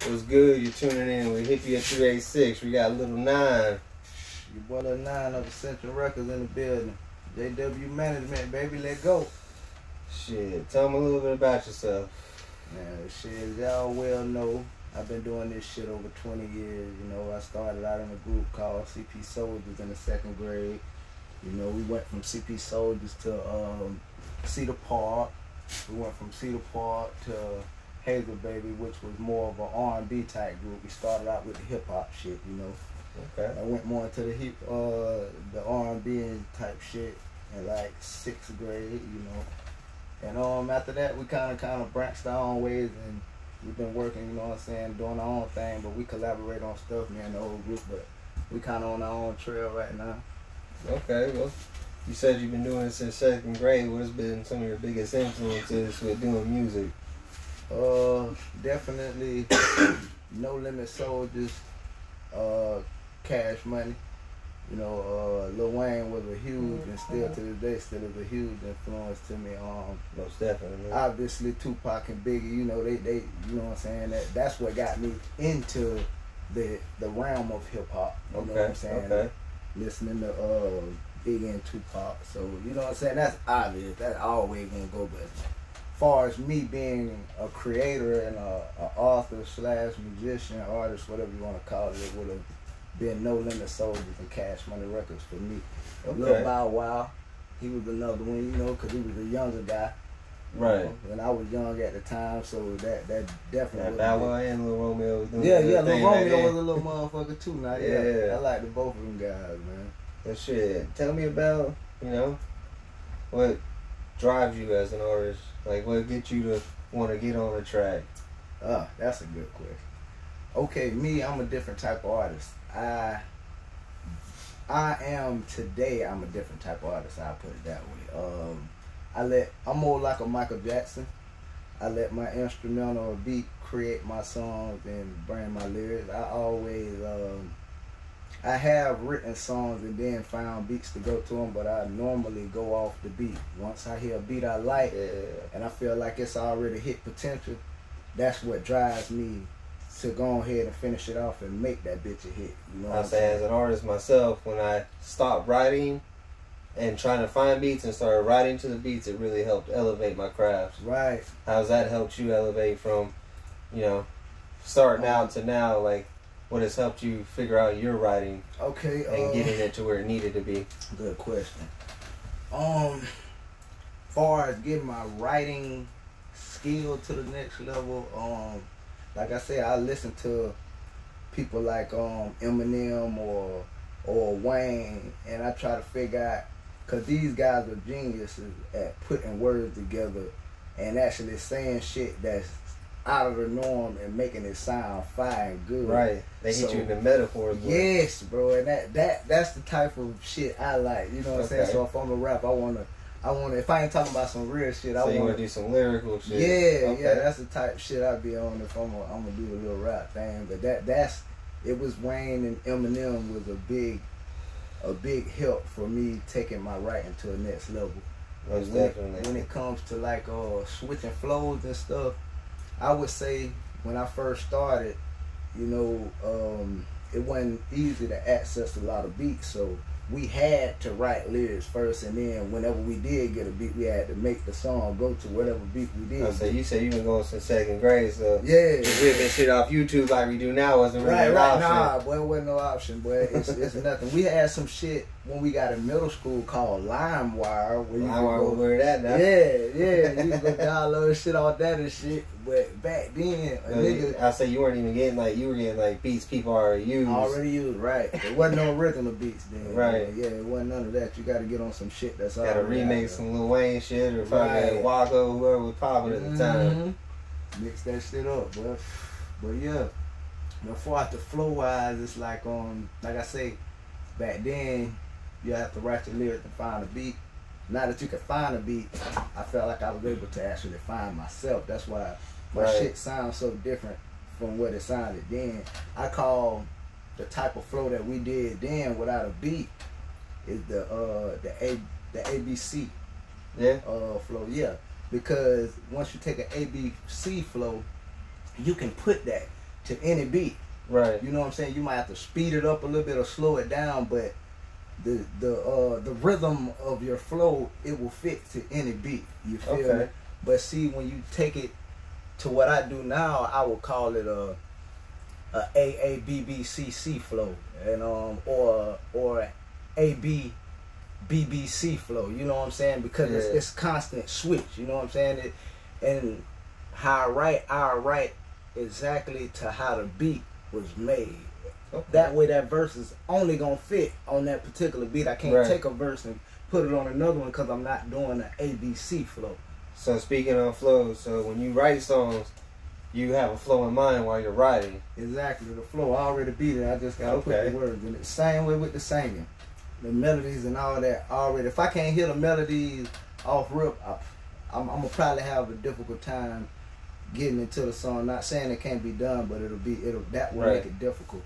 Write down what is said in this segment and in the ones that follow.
What's good? You're tuning in with Hippie at 386. We got Lil Nyne. Your boy Lil Nyne of Central Records in the building. JW Management, baby, let go. Shit, tell them a little bit about yourself. Man, shit, as y'all well know, I've been doing this shit over 20 years. You know, I started out in a group called CP Soldiers in the 2nd grade. You know, we went from CP Soldiers to Cedar Park. We went from Cedar Park to Hazel Baby, which was more of an R&B type group. We started out with the hip hop shit, you know. Okay. I went more into the R&B type shit in like 6th grade, you know. And after that, we kind of branched our own ways, and we've been working, you know what I'm saying, doing our own thing. But we collaborate on stuff, me and the whole group. But we kind of on our own trail right now. Okay, well, you said you've been doing it since 2nd grade. What's been some of your biggest influences with doing music? Definitely No Limit Soldiers, Cash Money. You know, Lil Wayne was a huge, and still to this day, still is a huge influence to me. Most definitely. Obviously, Tupac and Biggie, you know, they, you know what I'm saying, that's what got me into the realm of hip hop. You know what I'm saying? Okay. Listening to Biggie and Tupac. So, you know what I'm saying? That's obvious. That's always gonna go. But as far as me being a creator and a author / musician, artist, whatever you want to call it, it would have been No Limit Soldiers and Cash Money Records for me. Okay. Lil Bow Wow, he was another one, you know, because he was a younger guy. Right. You know, and I was young at the time, so that definitely. Bow Wow and Lil Romeo was doing Yeah, Lil Romeo was a little motherfucker too. Now, yeah. I like the both of them guys, man. Well, shit, tell me about, you know, what drives you as an artist? Like, what gets you to want to get on the track? That's a good question. Okay, me, I'm a different type of artist. I am today. I'm a different type of artist. I'll put it that way. I'm more like a Michael Jackson. I let my instrumental or beat create my songs and bring my lyrics. I always, I have written songs and then found beats to go to them, but I normally go off the beat. Once I hear a beat I like, and I feel like it's already hit potential, that's what drives me to go ahead and finish it off and make that bitch a hit. You know what I'm saying? As an artist myself, when I stopped writing and trying to find beats and started writing to the beats, it really helped elevate my craft. Right. How's that helped you elevate from, you know, starting out to now? Like, what has helped you figure out your writing? Okay. And getting it to where it needed to be? Good question. Far as getting my writing skill to the next level, like I said, I listen to people like Eminem or Wayne, and I try to figure out, because these guys are geniuses at putting words together and actually saying shit that's out of the norm and making it sound fire and good. Right. They hit you in the metaphors. Yes, bro, and that's the type of shit I like. You know what I'm saying? So if I'm a rap, I wanna. If I ain't talking about some real shit, I want to do some lyrical shit. Yeah, that's the type of shit I'd be on if I'm gonna do a little rap thing. But it was Wayne and Eminem was a big help for me taking my writing to the next level. Most definitely. When it comes to like switching flows and stuff, I would say when I first started, you know, it wasn't easy to access a lot of beats, so we had to write lyrics first, and then whenever we did get a beat, we had to make the song go to whatever beat we did. So you said you been going since 2nd grade, so yeah, ripping shit off YouTube like we do now wasn't really an option. Nah, boy, it wasn't no option, but it's nothing. We had some shit when we got in middle school called LimeWire. Where that now? Yeah, you could download shit off that and shit. But back then, a nigga, I say you weren't even getting you were getting beats people already used. Right. There wasn't no original beats then. Right. Yeah, it wasn't none of that. You got to get on some shit that's got to remake some Lil Wayne shit or fucking Wacko, whoever was popping at the time. Mix that shit up, bro. But yeah, before after flow wise, it's like like I say, back then you have to write your lyrics and find a beat. Now that you can find a beat, I felt like I was able to actually find myself. That's why my shit sounds so different from what it sounded then. I call the type of flow that we did then without a beat is the ABC flow. Yeah, because once you take an ABC flow, you can put that. to any beat. Right. You know what I'm saying? You might have to speed it up a little bit or slow it down, but the rhythm of your flow, it will fit to any beat. You feel me? But see, when you take it to what I do now, I would call it a AABBCC flow, and or ABBBC flow. You know what I'm saying? Because it's constant switch. You know what I'm saying? And how I write exactly to how the beat was made. Okay. That way, that verse is only gonna fit on that particular beat. I can't take a verse and put it on another one because I'm not doing the ABC flow. So speaking of flows, so when you write songs, you have a flow in mind while you're writing. Exactly, the flow I already beat it. I just gotta put the words in it. Same way with the singing, the melodies and all that already. If I can't hear the melodies off rip, I'm gonna probably have a difficult time getting into the song. Not saying it can't be done, but that will make it difficult.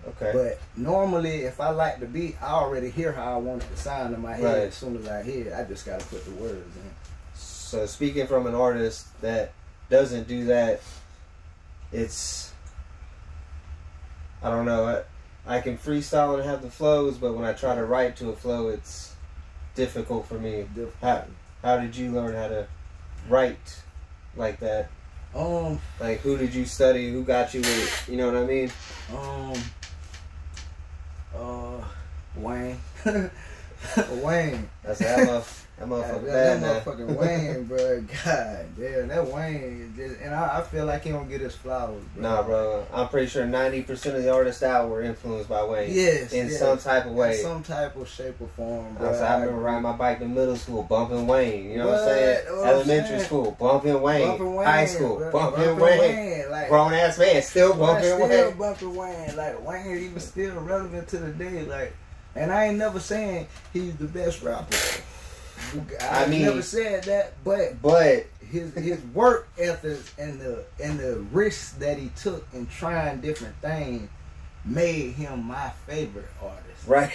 Okay. But normally, if I like the beat, I already hear how I want it to sound in my head. As soon as I hear it, I just gotta put the words in. So speaking from an artist that doesn't do that, it's, I don't know, I can freestyle and have the flows, but when I try to write to a flow, it's difficult for me. How did you learn how to write like that? Like, who did you study? Who got you with it? You know what I mean? Wayne. Wayne. That's that motherfucker bad, that motherfucking Wayne, bro. God damn, that Wayne. And I feel like he don't get his flowers, bro. Nah, bro. I'm pretty sure 90% of the artists out were influenced by Wayne. Yes. In some type of way. In some type of shape or form, bro. I remember riding my bike in middle school, bumping Wayne. You know what I'm saying? Elementary school, bumping Wayne. High school, bumping Wayne. Like, grown ass man, still bumping Wayne. Still bumping Wayne. Like, Wayne even still relevant to the day. Like, and I ain't never saying he's the best rapper. I mean, never said that, but his work ethics and the risks that he took in trying different things made him my favorite artist. Right.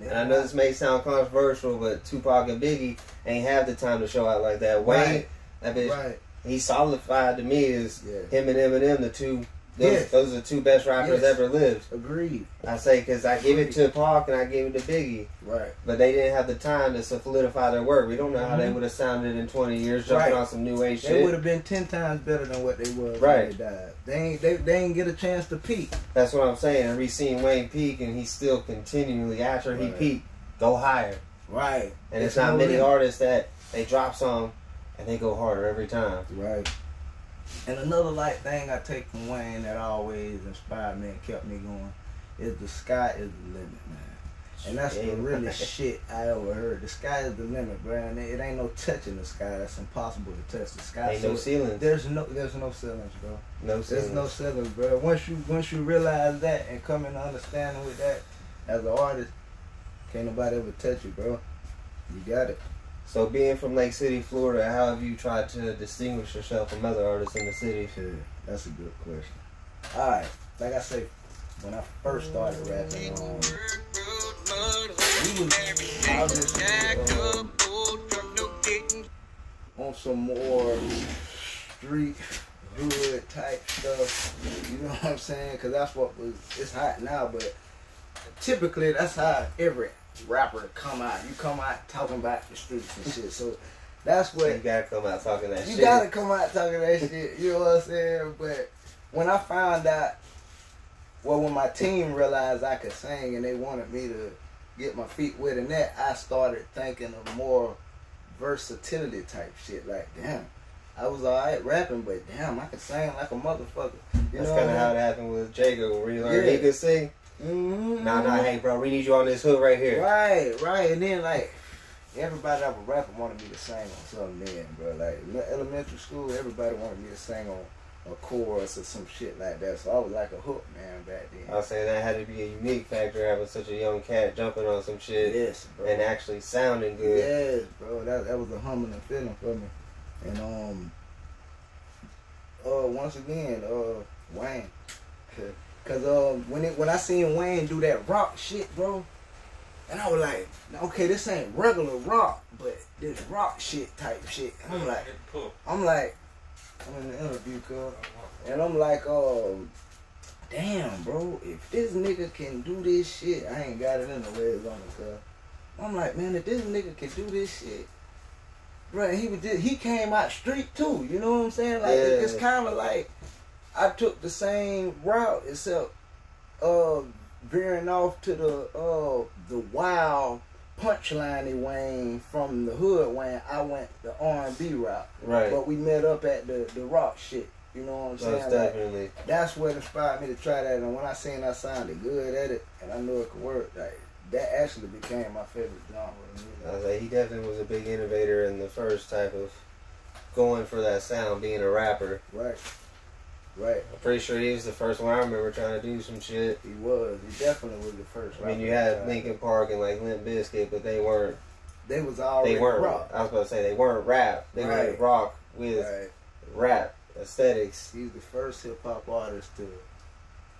And I know this may sound controversial, but Tupac and Biggie ain't have the time to show out like that. Wayne, that bitch, he solidified to me as him and Eminem, the two. Those are the two best rappers ever lived. Agreed. I say because I give it to Pac and I gave it to Biggie. Right. But they didn't have the time to solidify their work. We don't know how they would have sounded in 20 years jumping on some new age shit. They would have been 10 times better than what they were when they died. They ain't get a chance to peak. That's what I'm saying. And we seen Wayne peak and he's still continually, after he peaked, go higher. Right. And it's not many artists that they drop some and they go harder every time. Right. And another thing I take from Wayne that always inspired me and kept me going is the sky is the limit, man. And that's the realest shit I ever heard. The sky is the limit, bro. And it ain't no touching the sky. That's impossible to touch the sky. Ain't no ceilings. There's no ceilings, bro. No ceilings. There's no ceilings, bro. Once you realize that and come into understanding with that as an artist, can't nobody ever touch you, bro. You got it. So being from Lake City, Florida, how have you tried to distinguish yourself from other artists in the city? Yeah, that's a good question. Alright, like I say, when I first started rapping, I was just on some more street hood type stuff, you know what I'm saying? Because that's it's hot now, but typically that's how every rapper come out. You come out talking about the streets and shit. So that's what you gotta come out talking that shit. You gotta come out talking that shit. You know what I'm saying? But when I found out, when my team realized I could sing and they wanted me to get my feet wet in that, I started thinking of more versatility type shit. Like, damn, I was alright rapping, but damn, I could sing like a motherfucker. That's kind of how it happened with Jago when we learned he could sing. Nah, hey, bro, we need you on this hook right here. Right. And then, like, everybody that was rapping wanted me to sing on something then, bro. Like, elementary school, everybody wanted me to sing on a chorus or some shit like that. So I was like a hook man back then. I was saying that had to be a unique factor, having such a young cat jumping on some shit. Yes, bro. And actually sounding good. Yes, bro. That was a humbling feeling for me. And, once again, Wayne. Cause when I seen Wayne do that rock shit, bro, and I was like, okay, this ain't regular rock, but this rock shit type shit. And I'm like, I'm in the interview, cuz, and I'm like, damn, bro, if this nigga can do this shit, I ain't got it in the words on the cuff. I'm like, man, if this nigga can do this shit, bro, he came out street too. You know what I'm saying? Like it's kind of like I took the same route except veering off to the wild punchline Wayne from the hood Wayne. I went the R&B route, right? But we met up at the rock shit. You know what I'm saying? Most definitely. Like, that's what inspired me to try that. And when I seen I sounded good at it, and I knew it could work, like that actually became my favorite genre of music. I was like, he definitely was a big innovator in the first type of going for that sound, being a rapper. Right. Right. I'm pretty sure he was the first one I remember trying to do some shit. He was. He definitely was the first. I mean, you had Linkin Park and like Limp Bizkit, but they weren't. They was already They weren't rock. I was about to say they weren't rap. They were rock with rap aesthetics. He's the first hip hop artist to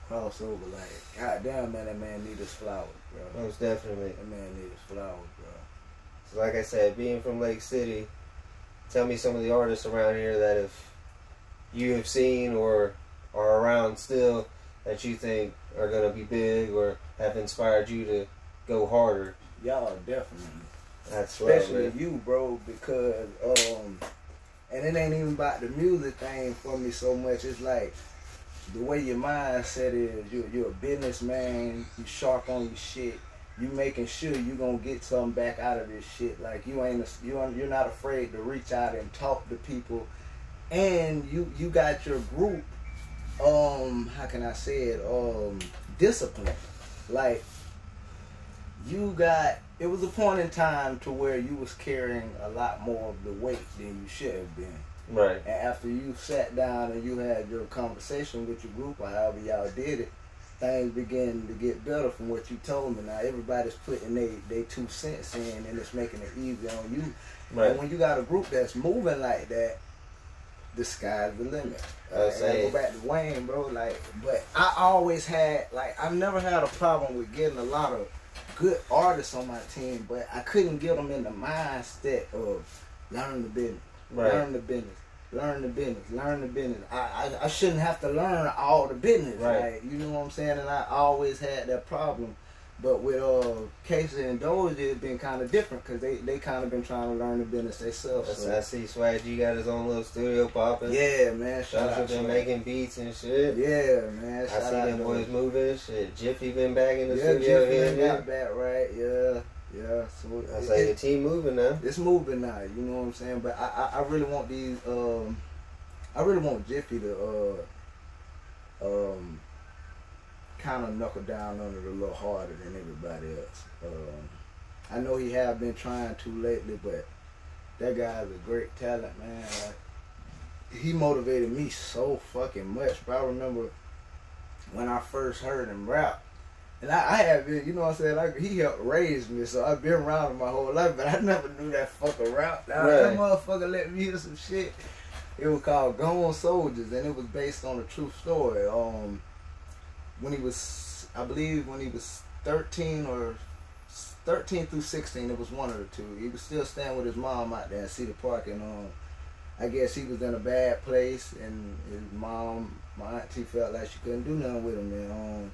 cross over. Like, goddamn, man, that man need his flowers, bro. Most definitely. That man need his flowers, bro. So, like I said, being from Lake City, tell me some of the artists around here that if you have seen or are around still that you think are going to be big or have inspired you to go harder. Y'all definitely. That's especially you, bro, because and it ain't even about the music thing for me so much. It's like the way your mindset is. You're a businessman. You sharp on your shit. You making sure you gonna get something back out of this shit. Like you're not afraid to reach out and talk to people. And you got your group, how can I say it, discipline. Like, it was a point in time to where you was carrying a lot more of the weight than you should have been. Right. And after you sat down and you had your conversation with your group or however y'all did it, things began to get better from what you told me. Now everybody's putting they 2 cents in and it's making it easy on you. Right. And when you got a group that's moving like that, the sky's the limit. I go back to Wayne, bro. Like, but I always had, like, I've never had a problem with getting a lot of good artists on my team, but I couldn't get them in the mindset of learn the business, learn the business, learn the business, learn the business. I shouldn't have to learn all the business, right? You know what I'm saying? And I always had that problem. But with Casey and Doja, it's been kind of different because they kind of been trying to learn the business themselves. So. I see Swag G got his own little studio popping. Yeah, man. Shout out to making beats and shit. Yeah, man. I see them boys moving. Shit, Jiffy been back in the studio. Jiffy got back, right? Yeah. So I say the team moving now. It's moving now. You know what I'm saying? But I really want these. I really want Jiffy to kind of knuckle down on it a little harder than everybody else. I know he have been trying to lately, but that guy's a great talent, man. Like, he motivated me so fucking much. But I remember when I first heard him rap, and I have been, you know what I'm saying, like, he helped raise me, so I've been around him my whole life, but I never knew that fucking rap. Now, that motherfucker let me hear some shit. It was called Gone Soldiers, and it was based on a true story. When he was, I believe when he was 13 through 16, it was one of the two. He was still staying with his mom out there in Cedar Park, and I guess he was in a bad place, and his mom, my auntie, felt like she couldn't do nothing with him, and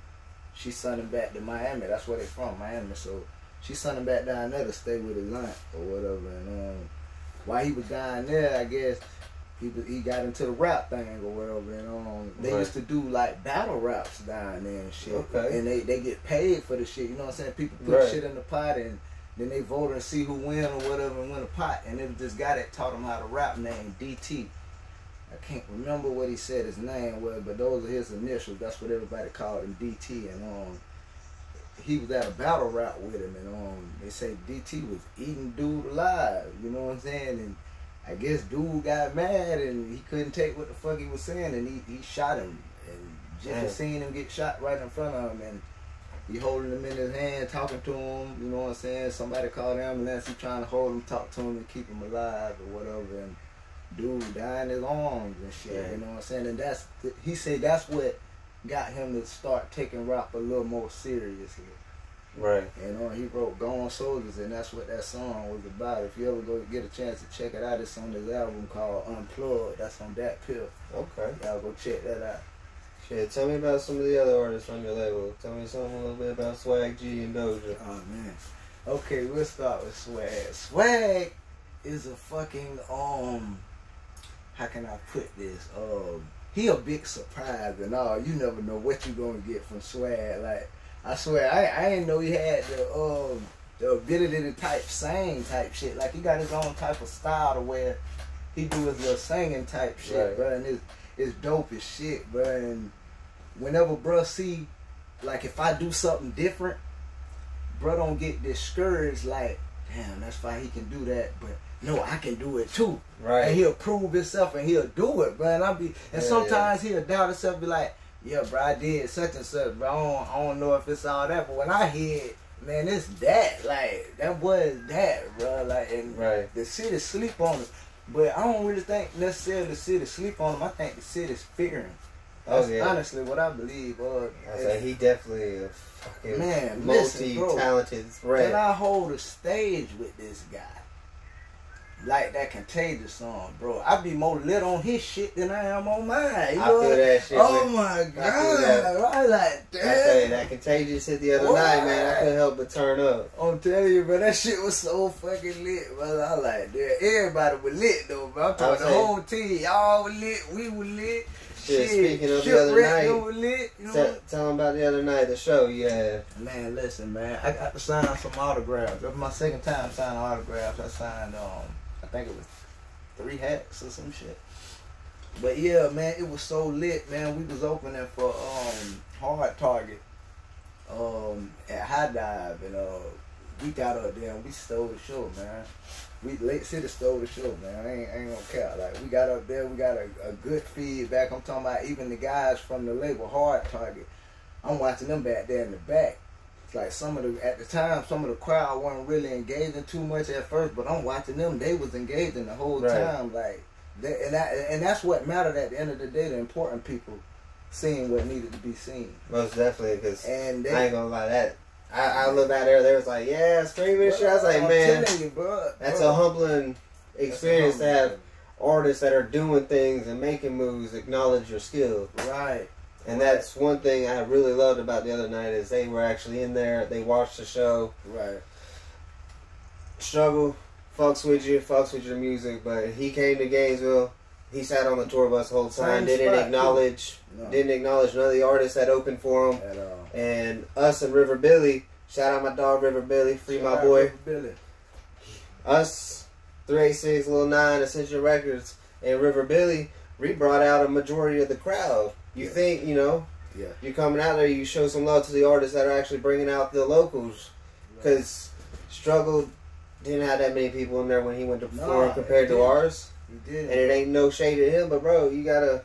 she sent him back to Miami. That's where they from, Miami. So she sent him back down there to stay with his aunt or whatever. And while he was down there, I guess he got into the rap thing or whatever, and they used to do like battle raps down there and shit. Okay. And they get paid for the shit, you know what I'm saying? People put shit in the pot and then they vote and see who win or whatever and win a pot. And it was this guy that taught him how to rap named DT. I can't remember what he said his name was, but those are his initials. That's what everybody called him, DT. And he was at a battle rap with him, and they say DT was eating dude alive, you know what I'm saying? And I guess dude got mad and he couldn't take what the fuck he was saying, and he shot him. And Jiffy seen him get shot right in front of him, and he holding him in his hand, talking to him, you know what I'm saying? Somebody called the ambulance, he trying to hold him, talk to him and keep him alive or whatever, and dude died in his arms and shit, you know what I'm saying? And he said that's what got him to start taking rap a little more seriously. Right. And he wrote Gone Soldiers, and that's what that song was about. If you ever go get a chance to check it out, it's on this album called Unplugged. That's on that pill. Okay. Y'all go check that out. Shit, tell me about some of the other artists on your label. Tell me something a little bit about Swag G and Doja. Oh man. Okay, we'll start with Swag. Swag is a fucking how can I put this? He a big surprise and all. You never know what you gonna get from Swag. Like I swear, I didn't know he had the ability to sing type shit. Like he got his own type of style to where he do his little singing type shit, right, bro. And it's dope as shit, bro. And whenever bruh see, like if I do something different, bruh don't get discouraged. Like, damn, that's fine, he can do that, but no, I can do it too. Right. And he'll prove himself and he'll do it, bro. And sometimes he'll doubt himself, be like, yeah, bro, I did such and such, bro. I don't know if it's all that, but when I hear it, man, it's that. Like, that was that, bro. Like, and right, the city sleep on him. But I don't really think necessarily the city sleep on him. I think the city's fearing. That's honestly what I believe. I say he definitely a fucking man, multi-talented threat. Can I hold a stage with this guy? Like that Contagious song, bro. I be more lit on his shit than I am on mine. You know? I feel that shit. Oh my god! I like that. I say that Contagious hit the other night, man. I couldn't help but turn up. I'm telling you, bro, that shit was so fucking lit, brother. I like that. Everybody was lit though, bro. I'm talking the whole team. Y'all were lit. We were lit. Shit, speaking of the other night, lit, you know? tell them about the other night, the show you had. Man, listen, man. I got to sign some autographs. That was my second time signing autographs. I signed I think it was 3 hats or some shit. But yeah, man, it was so lit, man. We was opening for Hard Target at High Dive, and we got up there and we stole the show, man. Lake City stole the show, man. I ain't gonna care. Like we got up there, we got a good feedback. I'm talking about even the guys from the label Hard Target. I'm watching them back there in the back. Like at the time, some of the crowd weren't really engaging too much at first, but I'm watching them. They was engaging the whole time, like, and that's what mattered at the end of the day. The important people seeing what needed to be seen. Most definitely, because I ain't gonna lie, that I looked out there. They was like, yeah, screaming shit. I was like, man, that's a humbling experience to have artists that are doing things and making moves acknowledge your skill. Right. And that's one thing I really loved about the other night is they were actually in there. They watched the show. Right. Struggle, fucks with your music, but he came to Gainesville. He sat on the tour bus the whole time. Didn't acknowledge none of the artists that opened for him. At all. And us and River Billy, shout out my dog River Billy, free my boy. River Billy. Us, 386, Lil Nyne, Essential Records, and River Billy, we brought out a majority of the crowd. You think, you're coming out there, you show some love to the artists that are actually bringing out the locals. Because Struggle didn't have that many people in there when he went to perform compared to ours. He did. And it ain't no shade at him, but bro, you gotta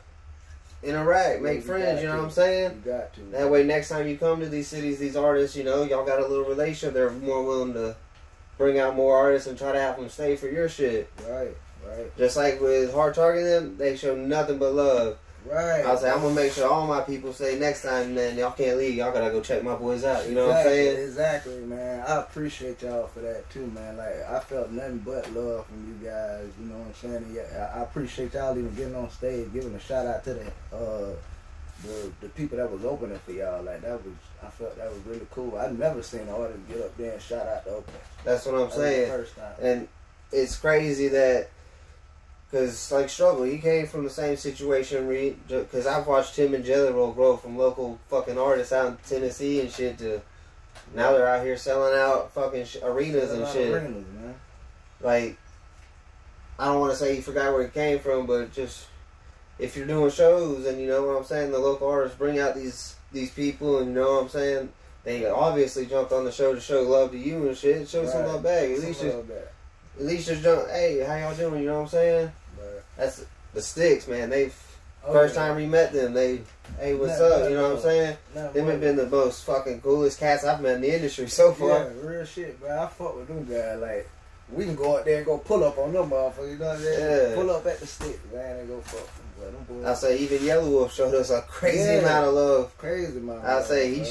interact, make friends, you know what I'm saying? You got to. That way next time you come to these cities, these artists, y'all got a little relationship, they're more willing to bring out more artists and try to have them stay for your shit. Right. Just like with Hard Target them, they show nothing but love. Right. I was like, I'm gonna make sure all my people say next time, man, y'all can't leave. Y'all gotta go check my boys out. You know what I'm saying? Exactly, man. I appreciate y'all for that too, man. Like I felt nothing but love from you guys. You know what I'm saying? And yeah, I appreciate y'all even getting on stage, giving a shout out to the people that was opening for y'all. Like I felt that was really cool. I've never seen an artist get up there and shout out the opening. That's what I'm saying. The first time. And it's crazy that. Because, like Struggle, he came from the same situation, because I've watched him and Jelly Roll grow from local fucking artists out in Tennessee and shit to now they're out here selling out fucking arenas and shit. Arenas, man. Like, I don't want to say he forgot where he came from, but just, if you're doing shows and you know what I'm saying, the local artists bring out these people and you know what I'm saying, they obviously jumped on the show to show love to you and shit. Show some love back. At least just jump, hey, how y'all doing? You know what I'm saying? Right. That's the Sticks, man. First time we met them, hey, what's up? You know what I'm saying? Them have been the most fucking coolest cats I've met in the industry so far. Yeah, real shit, bro. I fuck with them guys. Like, we can go out there and go pull up on them motherfuckers. You know what I'm saying? Yeah. Pull up at the Sticks, man, and go fuck them. Them boys. I say even Yellow Wolf showed us a crazy amount of love. Crazy amount of love. I say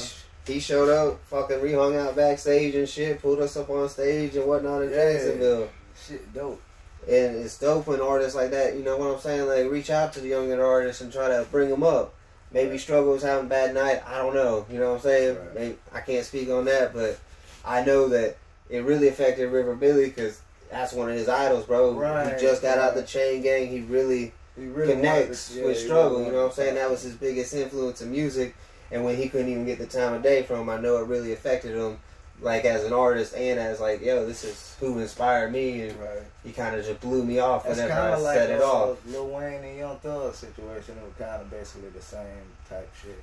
he showed up, fucking we hung out backstage and shit, pulled us up on stage and whatnot in Jacksonville. Shit dope. And it's dope when artists like that, you know what I'm saying, like reach out to the younger artists and try to bring them up. maybe struggles having a bad night. I don't know. You know what I'm saying? Right. Maybe, I can't speak on that, but I know that it really affected River Billy because that's one of his idols, bro. Right, He just got out the Chain Gang. He really connects with struggle. You know what I'm saying? That was his biggest influence in music. And when he couldn't even get the time of day from him, I know it really affected him, like as an artist and as like, yo, this is who inspired me, and he kind of just blew me off whenever I set it off. Lil Wayne and Young Thug situation, it was kind of basically the same type shit.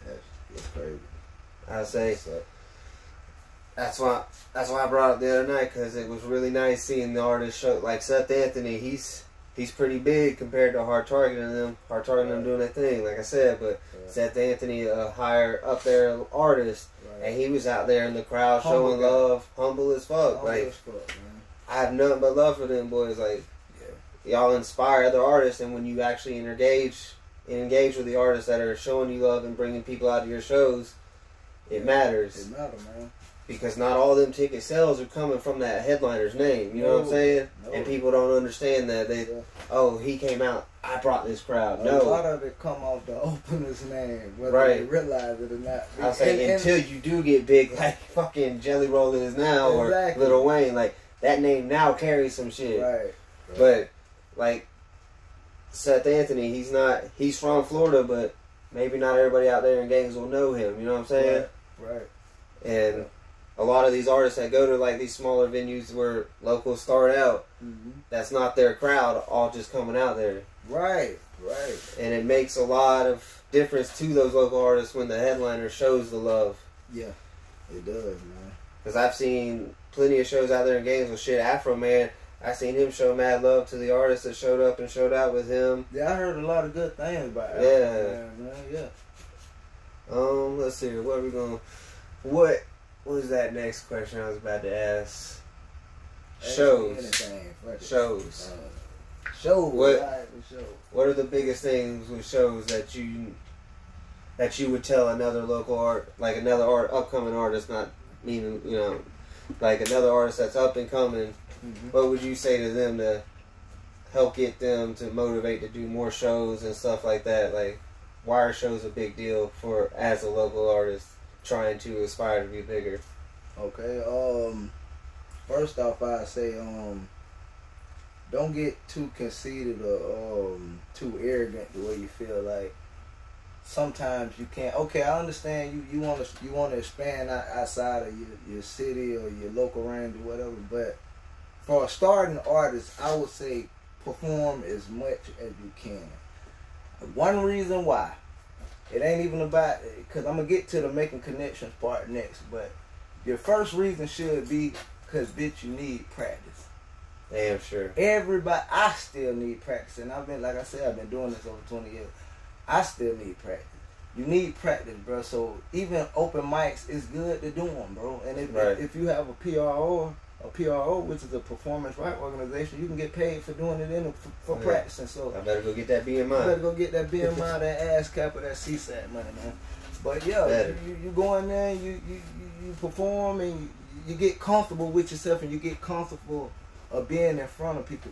That's crazy. I say that's why I brought it up the other night, because it was really nice seeing the artists show, like Seth Anthony. He's pretty big compared to Hard Target and them. Hard Target and them doing their thing, like I said. But Seth Anthony, a higher up there artist, and he was out there in the crowd showing love, humble as fuck. Like, I have nothing but love for them boys. Like, y'all inspire other artists, and when you actually engage with the artists that are showing you love and bringing people out to your shows, it matters. It matters, man. Because not all them ticket sales are coming from that headliner's name. You know what I'm saying? No. And people don't understand that. Oh, he came out, I brought this crowd. No. A lot of it come off the opener's name, whether they realize it or not. I'll say, until you do get big, like fucking Jelly Roll is now, or Lil Wayne, like, that name now carries some shit. Right. But, like, Seth Anthony, he's from Florida, but maybe not everybody out there in Gainesville know him. You know what I'm saying? Right. And a lot of these artists that go to like these smaller venues where locals start out, that's not their crowd, all just coming out there. Right. And it makes a lot of difference to those local artists when the headliner shows the love. Yeah, it does, man. Because I've seen plenty of shows out there in Gainesville. Shit, Afro Man, I seen him show mad love to the artists that showed up and showed out with him. Yeah, I heard a lot of good things about Afro Man, man. Yeah. Let's see. What are we going? What was that next question I was about to ask? Shows. Shows. What are the biggest things with shows that you would tell another local upcoming artist, not meaning, you know, like another artist that's up and coming? What would you say to them to help get them to motivate to do more shows and stuff like that? Like, why are shows a big deal for as a local artist trying to aspire to be bigger? Okay, first off, I'd say, don't get too conceited or too arrogant the way you feel like sometimes you can't. Okay, I understand you want to expand outside of your city or your local range or whatever, but for a starting artist, I would say perform as much as you can. One reason why, it ain't even about, because I'm going to get to the making connections part next, but your first reason should be because, bitch, you need practice. Damn sure. Everybody, I still need practice, and I've been doing this over 20 years. I still need practice. You need practice, bro. So even open mics is good to do them, bro. And if you have a PRO, which is a performance right organization, you can get paid for doing it for practicing. So I better go get that BMI. You better go get that BMI, that ass cap, or that CSAT money, man. But yeah, you go in there, and you perform, and you get comfortable with yourself, and you get comfortable of being in front of people.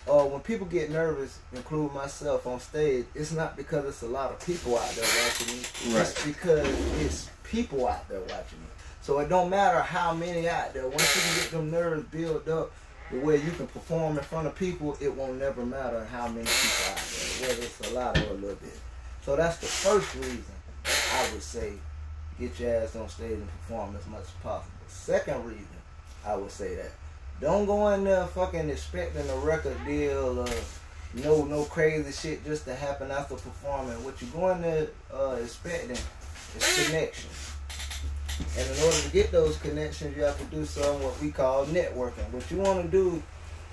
When people get nervous, including myself on stage, it's not because it's a lot of people out there watching me. Right. It's because it's people out there watching me. So it don't matter how many out there. Once you can get them nerves built up the way you can perform in front of people, it won't never matter how many people out there, whether it's a lot or a little bit. So that's the first reason I would say get your ass on stage and perform as much as possible. Second reason I would say that, don't go in there fucking expecting a record deal or no crazy shit just to happen after performing. What you go in there expecting is connections. And in order to get those connections, you have to do something what we call networking. What you want to do,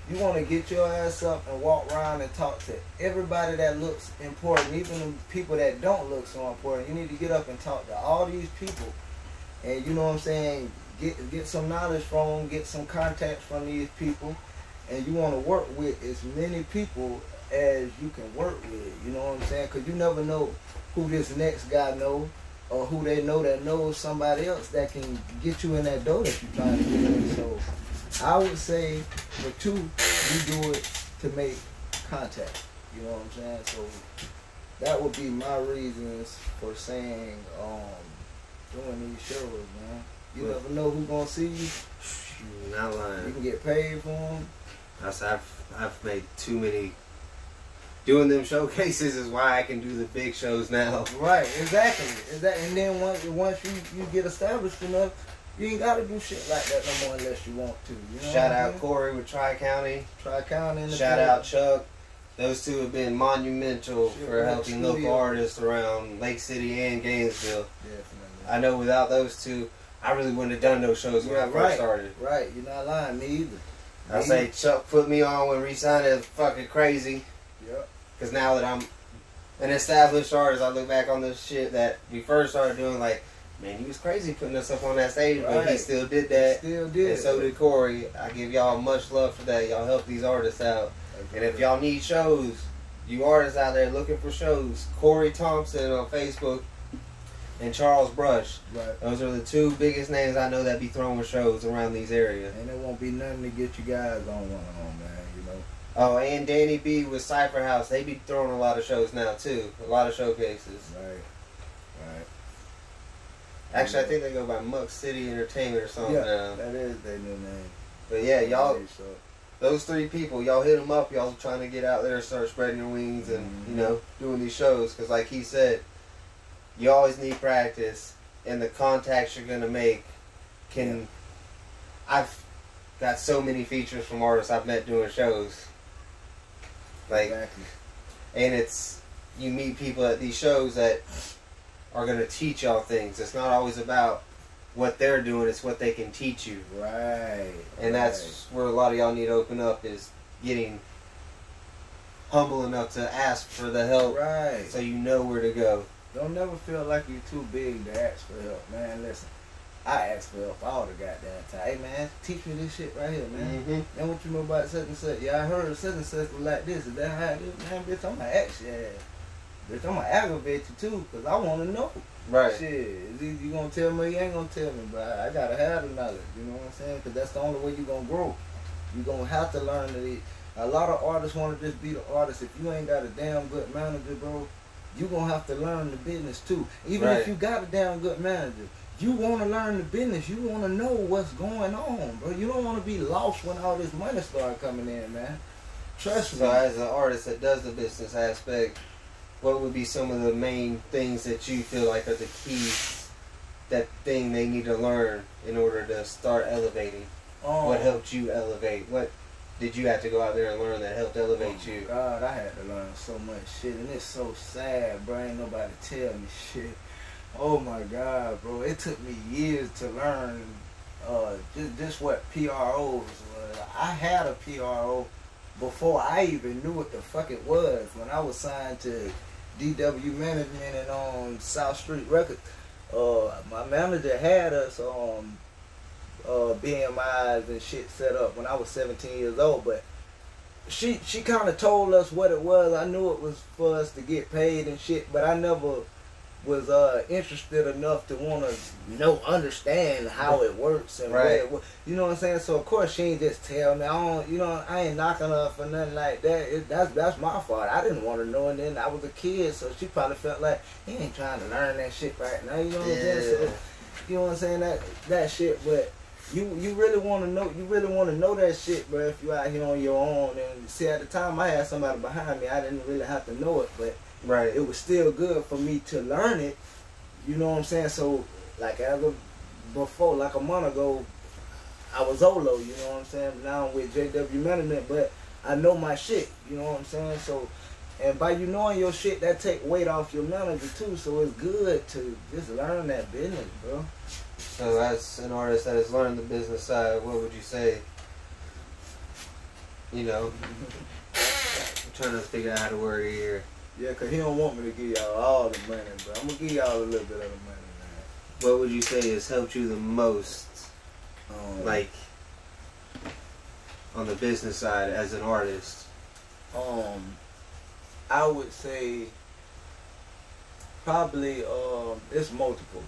you want to get your ass up and walk around and talk to everybody that looks important, even the people that don't look so important. You need to get up and talk to all these people. And you know what I'm saying? Get some knowledge from them, get some contacts from these people. And you want to work with as many people as you can work with. You know what I'm saying? Because you never know who this next guy knows, or who they know that knows somebody else that can get you in that door that you're trying to get in. So I would say, for two, you do it to make contact. You know what I'm saying? So that would be my reasons for saying doing these shows, man. You never know who's gonna see you. Not lying. You can get paid for them. I've made too many. Doing them showcases is why I can do the big shows now. Right, exactly. And then once you get established enough, you ain't gotta do shit like that no more unless you want to. You know Shout out Corey with Tri-County. Tri-County. Shout out Chuck. Those two have been monumental for helping local artists around Lake City and Gainesville. Definitely. I know without those two, I really wouldn't have done those shows when I first started. Right, you're not lying, me either. I say Chuck put me on when re-signed as fucking crazy. Yep. Because now that I'm an established artist, I look back on the shit that we first started doing, like, man, he was crazy putting us up on that stage, but he still did that. Still did. And so did Corey. I give y'all much love for that. Y'all help these artists out. And if y'all need shows, you artists out there looking for shows, Corey Thompson on Facebook and Charles Brush. Right. Those are the two biggest names I know that be throwing shows around these areas. And there won't be nothing to get you guys on one-on-one, man, you know. Oh, and Danny B with Cypher House. They be throwing a lot of shows now, too. A lot of showcases. Right. Actually, I think they go by Muck City Entertainment or something now. That is their new name. But yeah, y'all, those three people, y'all hit them up. Y'all trying to get out there and start spreading your wings and, you know, doing these shows. Because like he said, you always need practice. And the contacts you're going to make can... I've got so many features from artists I've met doing shows. Like, exactly. And it's... You meet people at these shows that are going to teach y'all things. It's not always about what they're doing, it's what they can teach you. Right. And that's where a lot of y'all need to open up, is getting humble enough to ask for the help. Right. So you know where to go. Don't never feel like you're too big to ask for help, man. Listen, I ask for help all the goddamn time. Hey, man, teach me this shit right here, man. And what you know about such and such? Yeah, I heard such and such was like this. Is that how it is? Man, bitch, I'm going to ask your ass. Bitch, I'm going to aggravate you, too, because I want to know. Right. Shit, is either you going to tell me or you ain't going to tell me, but I got to have the knowledge, you know what I'm saying? Because that's the only way you're going to grow. You're going to have to learn that a lot of artists want to just be the artist. If you ain't got a damn good manager, bro, you going to have to learn the business, too. Even if you got a damn good manager, you want to learn the business. You want to know what's going on, bro. You don't want to be lost when all this money start coming in, man. Trust me. So as an artist that does the business aspect, what would be some of the main things that you feel like are the keys, that thing they need to learn in order to start elevating? What helped you elevate? What did you have to go out there and learn that helped elevate you? God, I had to learn so much shit, and it's so sad, bro. Ain't nobody tell me shit. Oh my God, bro. It took me years to learn just what PROs was. I had a PRO before I even knew what the fuck it was. When I was signed to DW Management and on South Street Records, my manager had us on BMIs and shit set up when I was 17 years old, but she kind of told us what it was. I knew it was for us to get paid and shit, but I never was interested enough to want to understand how it works and what it, you know what I'm saying. So of course she ain't just tell me. I ain't knocking her for nothing like that. That's my fault. I didn't want to know, and then I was a kid, so she probably felt like he ain't trying to learn that shit right now. You know what I'm saying? So, you know what I'm saying, that shit, but. You really want to know. You really want to know that shit, bro. If you out here on your own, and see, at the time I had somebody behind me, I didn't really have to know it, but it was still good for me to learn it. You know what I'm saying? So, like before, like a month ago, I was Olo. You know what I'm saying? Now I'm with JW Management, but I know my shit. You know what I'm saying? So, and by you knowing your shit, that take weight off your manager too. So it's good to just learn that business, bro. So as an artist that has learned the business side, what would you say? You know, I'm trying to figure out how to word it here. Yeah, because he don't want me to give y'all all the money, but I'm going to give y'all a little bit of the money, man. What would you say has helped you the most, like, on the business side as an artist? I would say probably it's multiple.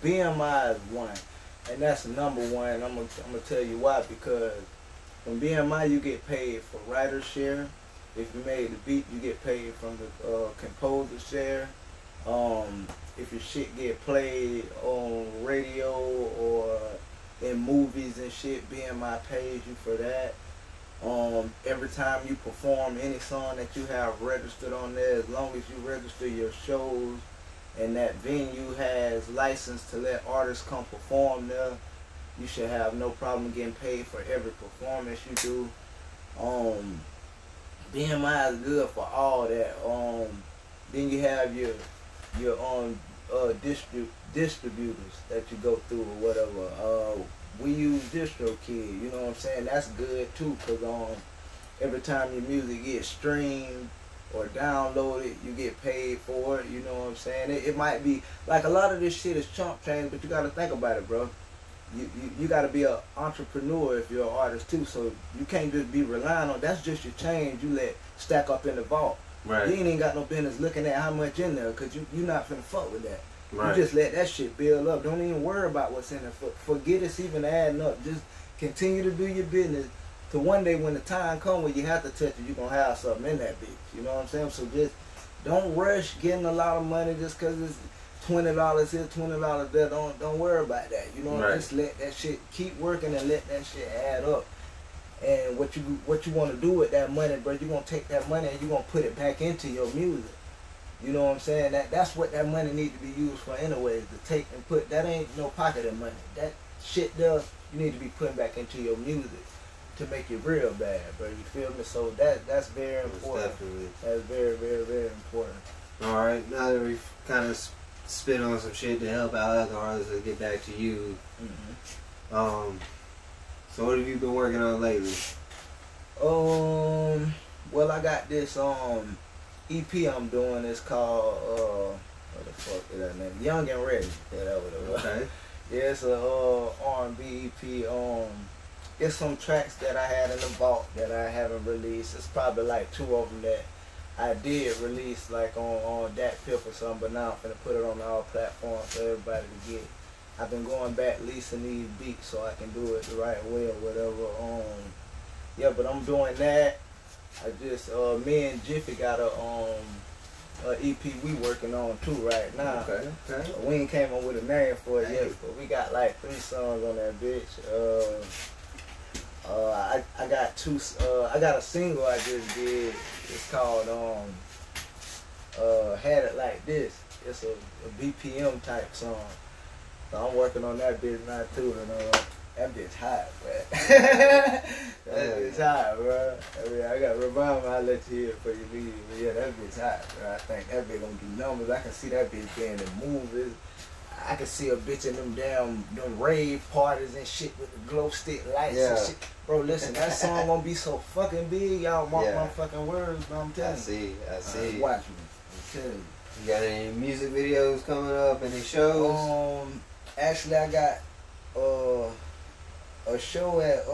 BMI is one, and that's number one. I'm gonna tell you why, because from BMI you get paid for writer share, If you made the beat, you get paid from the composer share. If your shit get played on radio or in movies and shit, BMI pays you for that. Every time you perform any song that you have registered on there, as long as you register your shows and that venue has license to let artists come perform there, you should have no problem getting paid for every performance you do. BMI is good for all that. Then you have your own distributors that you go through or whatever. We use DistroKid, you know what I'm saying? That's good too, because every time your music gets streamed or downloaded, you get paid for it, you know what I'm saying? It might be, like a lot of this shit is chump change, but you got to think about it, bro. You got to be an entrepreneur if you're an artist too, so you can't just be relying on, that's just your change you let stack up in the vault. Right. You ain't even got no business looking at how much in there, because you're not finna fuck with that. Right. You just let that shit build up. Don't even worry about what's in there. Forget it's even adding up. Just continue to do your business. To one day when the time comes when you have to touch it, you're going to have something in that bitch. You know what I'm saying? So just don't rush getting a lot of money just because it's $20 here, $20 there. Don't worry about that. You know, right. Just let that shit keep working and let that shit add up. And what you want to do with that money, bro, you're going to take that money and you're going to put it back into your music. You know what I'm saying? That's what that money needs to be used for anyways, to take and put. That ain't no pocketing money. That shit there, you need to be putting back into your music to make it real bad, bro. You feel me? So that's very important. Definitely. That's very, very, very important. All right, now that we've kind of spit on some shit to help out other artists, let's get back to you. Mm-hmm. So what have you been working on lately? Well, I got this EP I'm doing. It's called what the fuck is that name? Young and Ready. Yeah, that what it was. Okay. Yeah, it's a R&B EP. It's some tracks that I had in the vault that I haven't released. It's probably like 2 of them that I did release like on Dat Pip or something, but now I'm finna put it on all platforms for everybody to get. I've been going back leasing these beats so I can do it the right way or whatever. Yeah, but I'm doing that. I just me and Jiffy got a EP we working on too right now. Okay. We ain't came up with a name for it yet, but we got like 3 songs on that bitch. I got 2. I got a single I just did. It's called Had It Like This. It's a BPM type song. So I'm working on that bitch now too, and that bitch hot, bro. That bitch hot, bro. I mean, I got to remind me, I'll let you hear it before you leave. But yeah, that bitch hot, bro. I think that bitch gonna do numbers. I can see that bitch being in movies. I can see a bitch in them rave parties and shit with the glow stick lights and shit. Bro, listen, that song gonna be so fucking big. Y'all mark my fucking words, bro. I'm telling you. I see. Watch me. I'm telling you. You got any music videos coming up? Any shows? Actually, I got a show at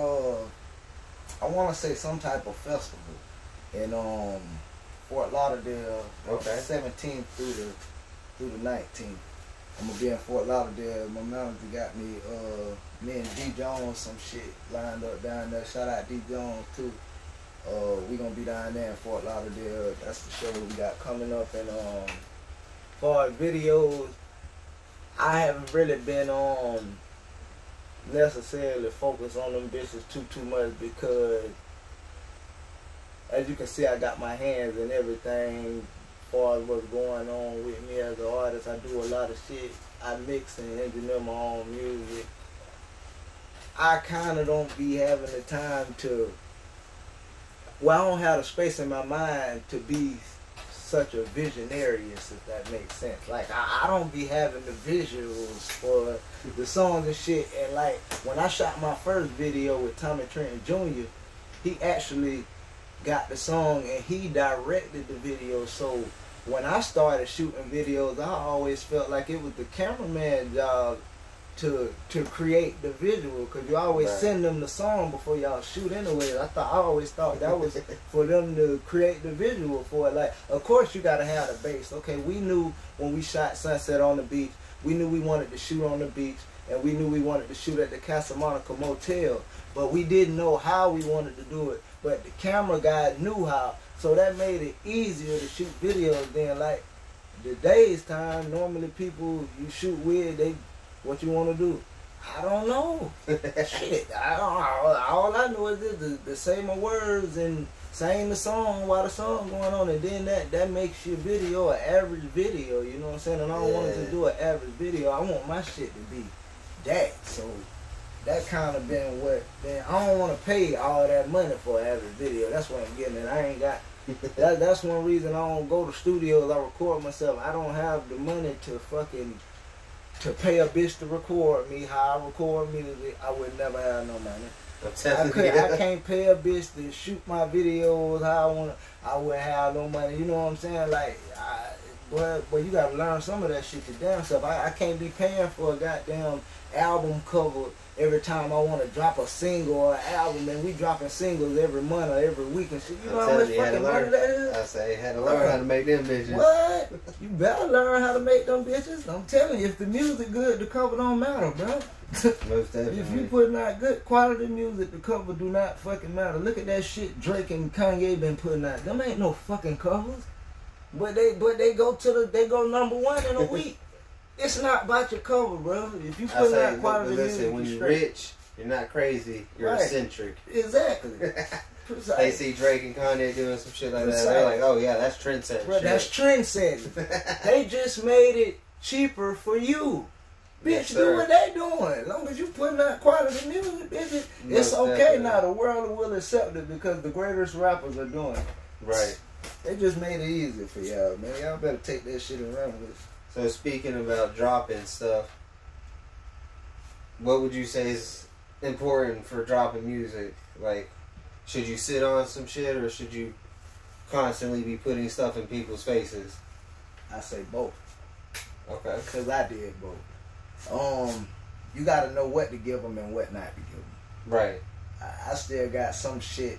I want to say some type of festival in Fort Lauderdale. Okay. 17th through the 19th. I'm gonna be in Fort Lauderdale. My manager got me and D Jones some shit lined up down there. Shout out D Jones too. We gonna be down there in Fort Lauderdale. That's the show we got coming up. And for videos, I haven't really been necessarily focused on them bitches too much, because as you can see, I got my hands in everything. As far as what's going on with me as an artist, I do a lot of shit. I mix and engineer my own music. I kind of don't be having the time to, well, I don't have the space in my mind to be such a visionarious, if that makes sense. Like, I don't be having the visuals for the songs and shit. And like, when I shot my first video with Tommy Trenton Jr., he actually got the song and he directed the video. So when I started shooting videos, I always felt like it was the cameraman's job to create the visual, because you always send them the song before y'all shoot anyway. I always thought that was for them to create the visual for it. Like, of course you gotta have the bass. Okay, we knew when we shot Sunset on the Beach, we knew we wanted to shoot on the beach, and we knew we wanted to shoot at the Casa Monica Motel, but we didn't know how we wanted to do it. But the camera guy knew how. So that made it easier to shoot videos. Then like today's time, normally people you shoot with, what you want to do. I don't know. Shit, I don't know. All I know is to say my words and sing the song while the song going on, and then that makes your video an average video. You know what I'm saying? And I don't want it to do an average video. I want my shit to be that. So that kind of been what. Then I don't want to pay all that money for an average video. That's what I'm getting at. I ain't got. That's one reason I don't go to studios. I record myself. I don't have the money to pay a bitch to record me how I record music. I would never have no money. I can't pay a bitch to shoot my videos how I want. I wouldn't have no money. You know what I'm saying? Like, but you gotta learn some of that shit your damn self. I can't be paying for a goddamn album cover every time I want to drop a single or an album, and we dropping singles every month or every week and shit. You know how much fucking money that is? I say, had to learn how to make them bitches. What? You better learn how to make them bitches. I'm telling you, if the music good, the cover don't matter, bro. Most definitely. If you putting out good quality music, the cover do not fucking matter. Look at that shit Drake and Kanye been putting out. Them ain't no fucking covers. But they go number one in a week. It's not about your cover, bro. If you put out quality music, when you're rich, you're not crazy. You're eccentric. Exactly. They see Drake and Kanye doing some shit like that. They're like, oh yeah, that's trendsetting. Bro, that's trendsetting. They just made it cheaper for you. Bitch, do what they doing. As long as you putting out quality music, bitch, it's okay now. The world will accept it because the greatest rappers are doing it. Right. They just made it easy for y'all, man. Y'all better take that shit and run with it. So speaking about dropping stuff, what would you say is important for dropping music? Like, should you sit on some shit or should you constantly be putting stuff in people's faces? I say both. Okay. Because I did both. You got to know what to give them and what not to give them. Right. I still got some shit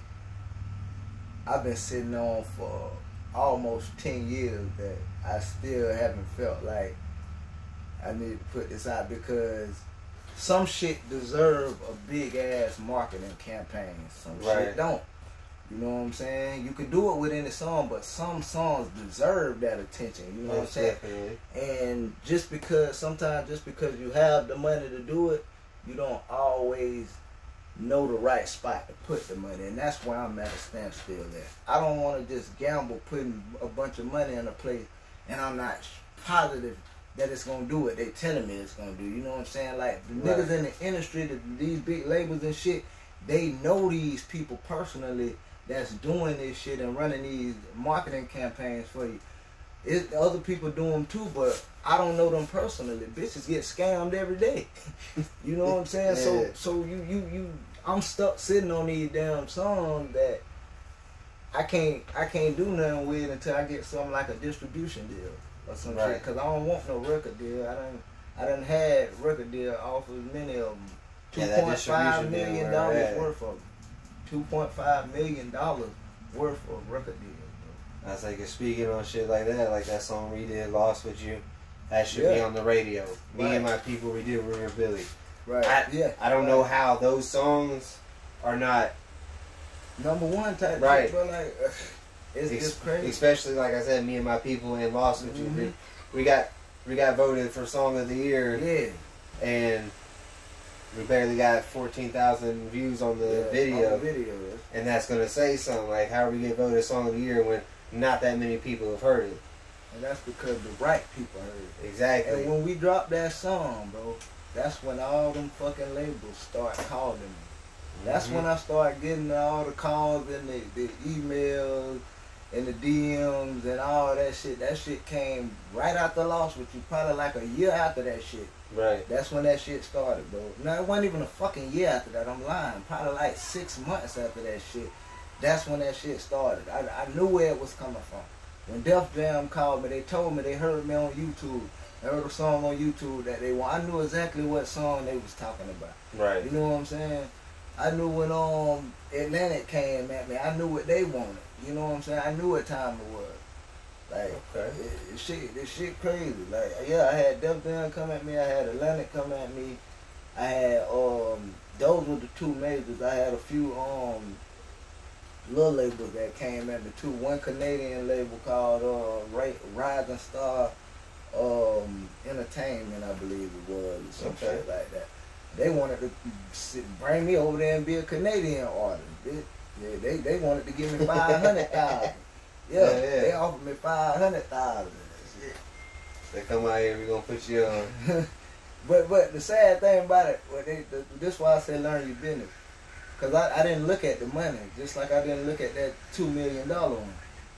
I've been sitting on for almost 10 years that I still haven't felt like I need to put this out because some shit deserve a big ass marketing campaign. Some shit don't. You know what I'm saying? You could do it with any song, but some songs deserve that attention. You know what I'm saying? Definitely. And sometimes just because you have the money to do it, you don't always know the right spot to put the money, and that's where I'm at a standstill there. I don't want to just gamble putting a bunch of money in a place and I'm not positive that it's gonna do what they telling me it's gonna do. You know what I'm saying? Like the niggas in the industry, these big labels and shit, they know these people personally that's doing this shit and running these marketing campaigns for you. Other people do them too, but I don't know them personally. Bitches get scammed every day. You know what I'm saying? Yeah. So I'm stuck sitting on these damn songs that I can't do nothing with until I get something like a distribution deal or some shit. Cause I don't want no record deal. I done had record deal offers many of them. $2.5 million worth of them. $2.5 million worth of record deals. I was like, speaking on shit like that, like that song we did, Lost With You, that should be on the radio. Me and my people, we did River Billy. Right. I don't know how those songs are not number one type shit, but like it's just crazy. Especially like I said, Me and My People and Lost With You. We got voted for Song of the Year. Yeah. And we barely got 14,000 views on the video. On the video, and that's gonna say something. Like, how are we get voted Song of the Year when not that many people have heard it? And that's because the right people heard it. Exactly. And when we dropped that song, bro, that's when all them fucking labels start calling me. That's when I start getting all the calls and the emails and the DMs and all that shit. That shit came right after Lost With You, probably like a year after that shit. Right. That's when that shit started, bro. No, it wasn't even a fucking year after that. I'm lying. Probably like 6 months after that shit. That's when that shit started. I knew where it was coming from. When Def Jam called me, they told me they heard me on YouTube. They heard a song on YouTube that they want. I knew exactly what song they was talking about. Right. You know what I'm saying? I knew when Atlantic came at me, I knew what they wanted. You know what I'm saying? I knew what time it was. Like, this shit crazy. Like, yeah, I had Def Jam come at me. I had Atlantic come at me. I had, those were the two majors. I had a few little labels that came into two. One Canadian label called Rising Star Entertainment, I believe it was, or some shit like that. They wanted to bring me over there and be a Canadian artist. They wanted to give me $500,000. Yeah, they offered me $500,000. They come out here, we gonna put you on. But the sad thing about it, this is why I say learn your business. Cause I didn't look at the money, just like I didn't look at that $2 million one.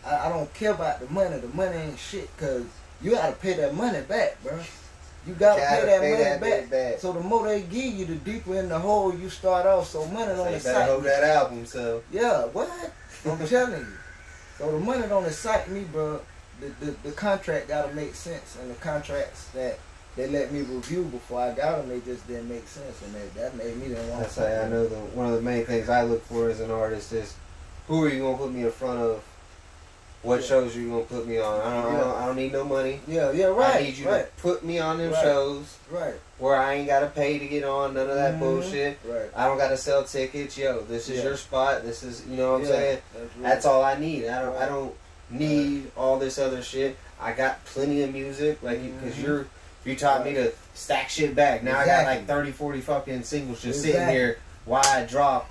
I don't care about the money. The money ain't shit. Cause you gotta pay that money back, bro. You gotta pay that money back. So the more they give you, the deeper in the hole you start off. So money don't excite me. Hold that album, so. Yeah, what? I'm telling you. So the money don't excite me, bro. The contract gotta make sense, and the contracts that they let me review before I got them, they just didn't make sense, and that made me didn't want to. I know one of the main things I look for as an artist is who are you gonna put me in front of? What shows are you gonna put me on? I don't need no money. Yeah, right. I need you to put me on them shows. Right. Where I ain't gotta pay to get on, none of that bullshit. Right. I don't gotta sell tickets. Yo, this is your spot. This is, you know what I'm saying? That's all I need. I don't need all this other shit. I got plenty of music, like because you taught me to stack shit back. Now I got like 30, 40 fucking singles just sitting here. Why I drop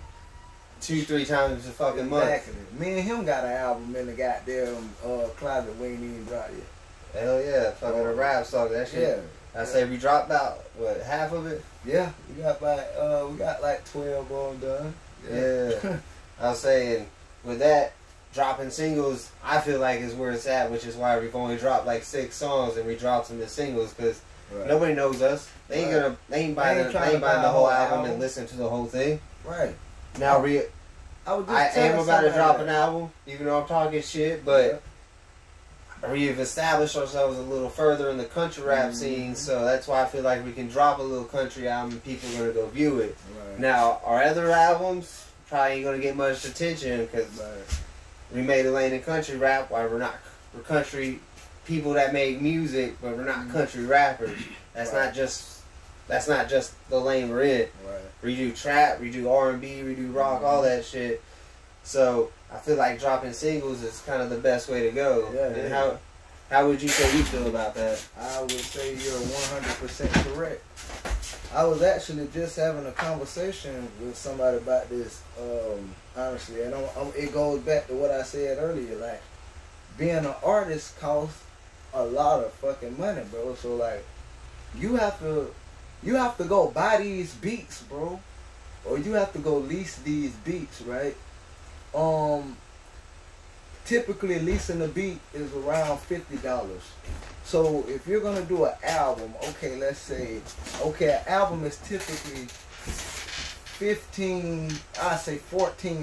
2-3 times a fucking month. Me and him got an album in the goddamn closet we ain't even dropped yet. Hell yeah, fucking a rap song. That shit. I say we dropped out what, half of it? Yeah, we got like 12 on done. Yeah. I was saying with that, dropping singles, I feel like is where it's at, which is why we've only dropped like 6 songs and we dropped them as singles because nobody knows us. They ain't buying the whole album and listen to the whole thing. Right. Now I am about to drop an album, even though I'm talking shit, but we've established ourselves a little further in the country rap scene, so that's why I feel like we can drop a little country album and people are gonna go view it. Right. Now our other albums probably ain't gonna get much attention because we made a lane in country rap. Why we're country people that make music, but we're not country rappers. That's not just the lane we're in. Right. We do trap, we do R&B, we do rock, all that shit. So I feel like dropping singles is kind of the best way to go. And how would you say you feel about that? I would say you're 100% correct. I was actually just having a conversation with somebody about this, honestly, and it goes back to what I said earlier. Like, being an artist costs a lot of fucking money, bro. So like, you have to go buy these beats, bro, or you have to go lease these beats, right? Typically leasing a beat is around $50. So if you're gonna do an album, okay, let's say, an album is typically 14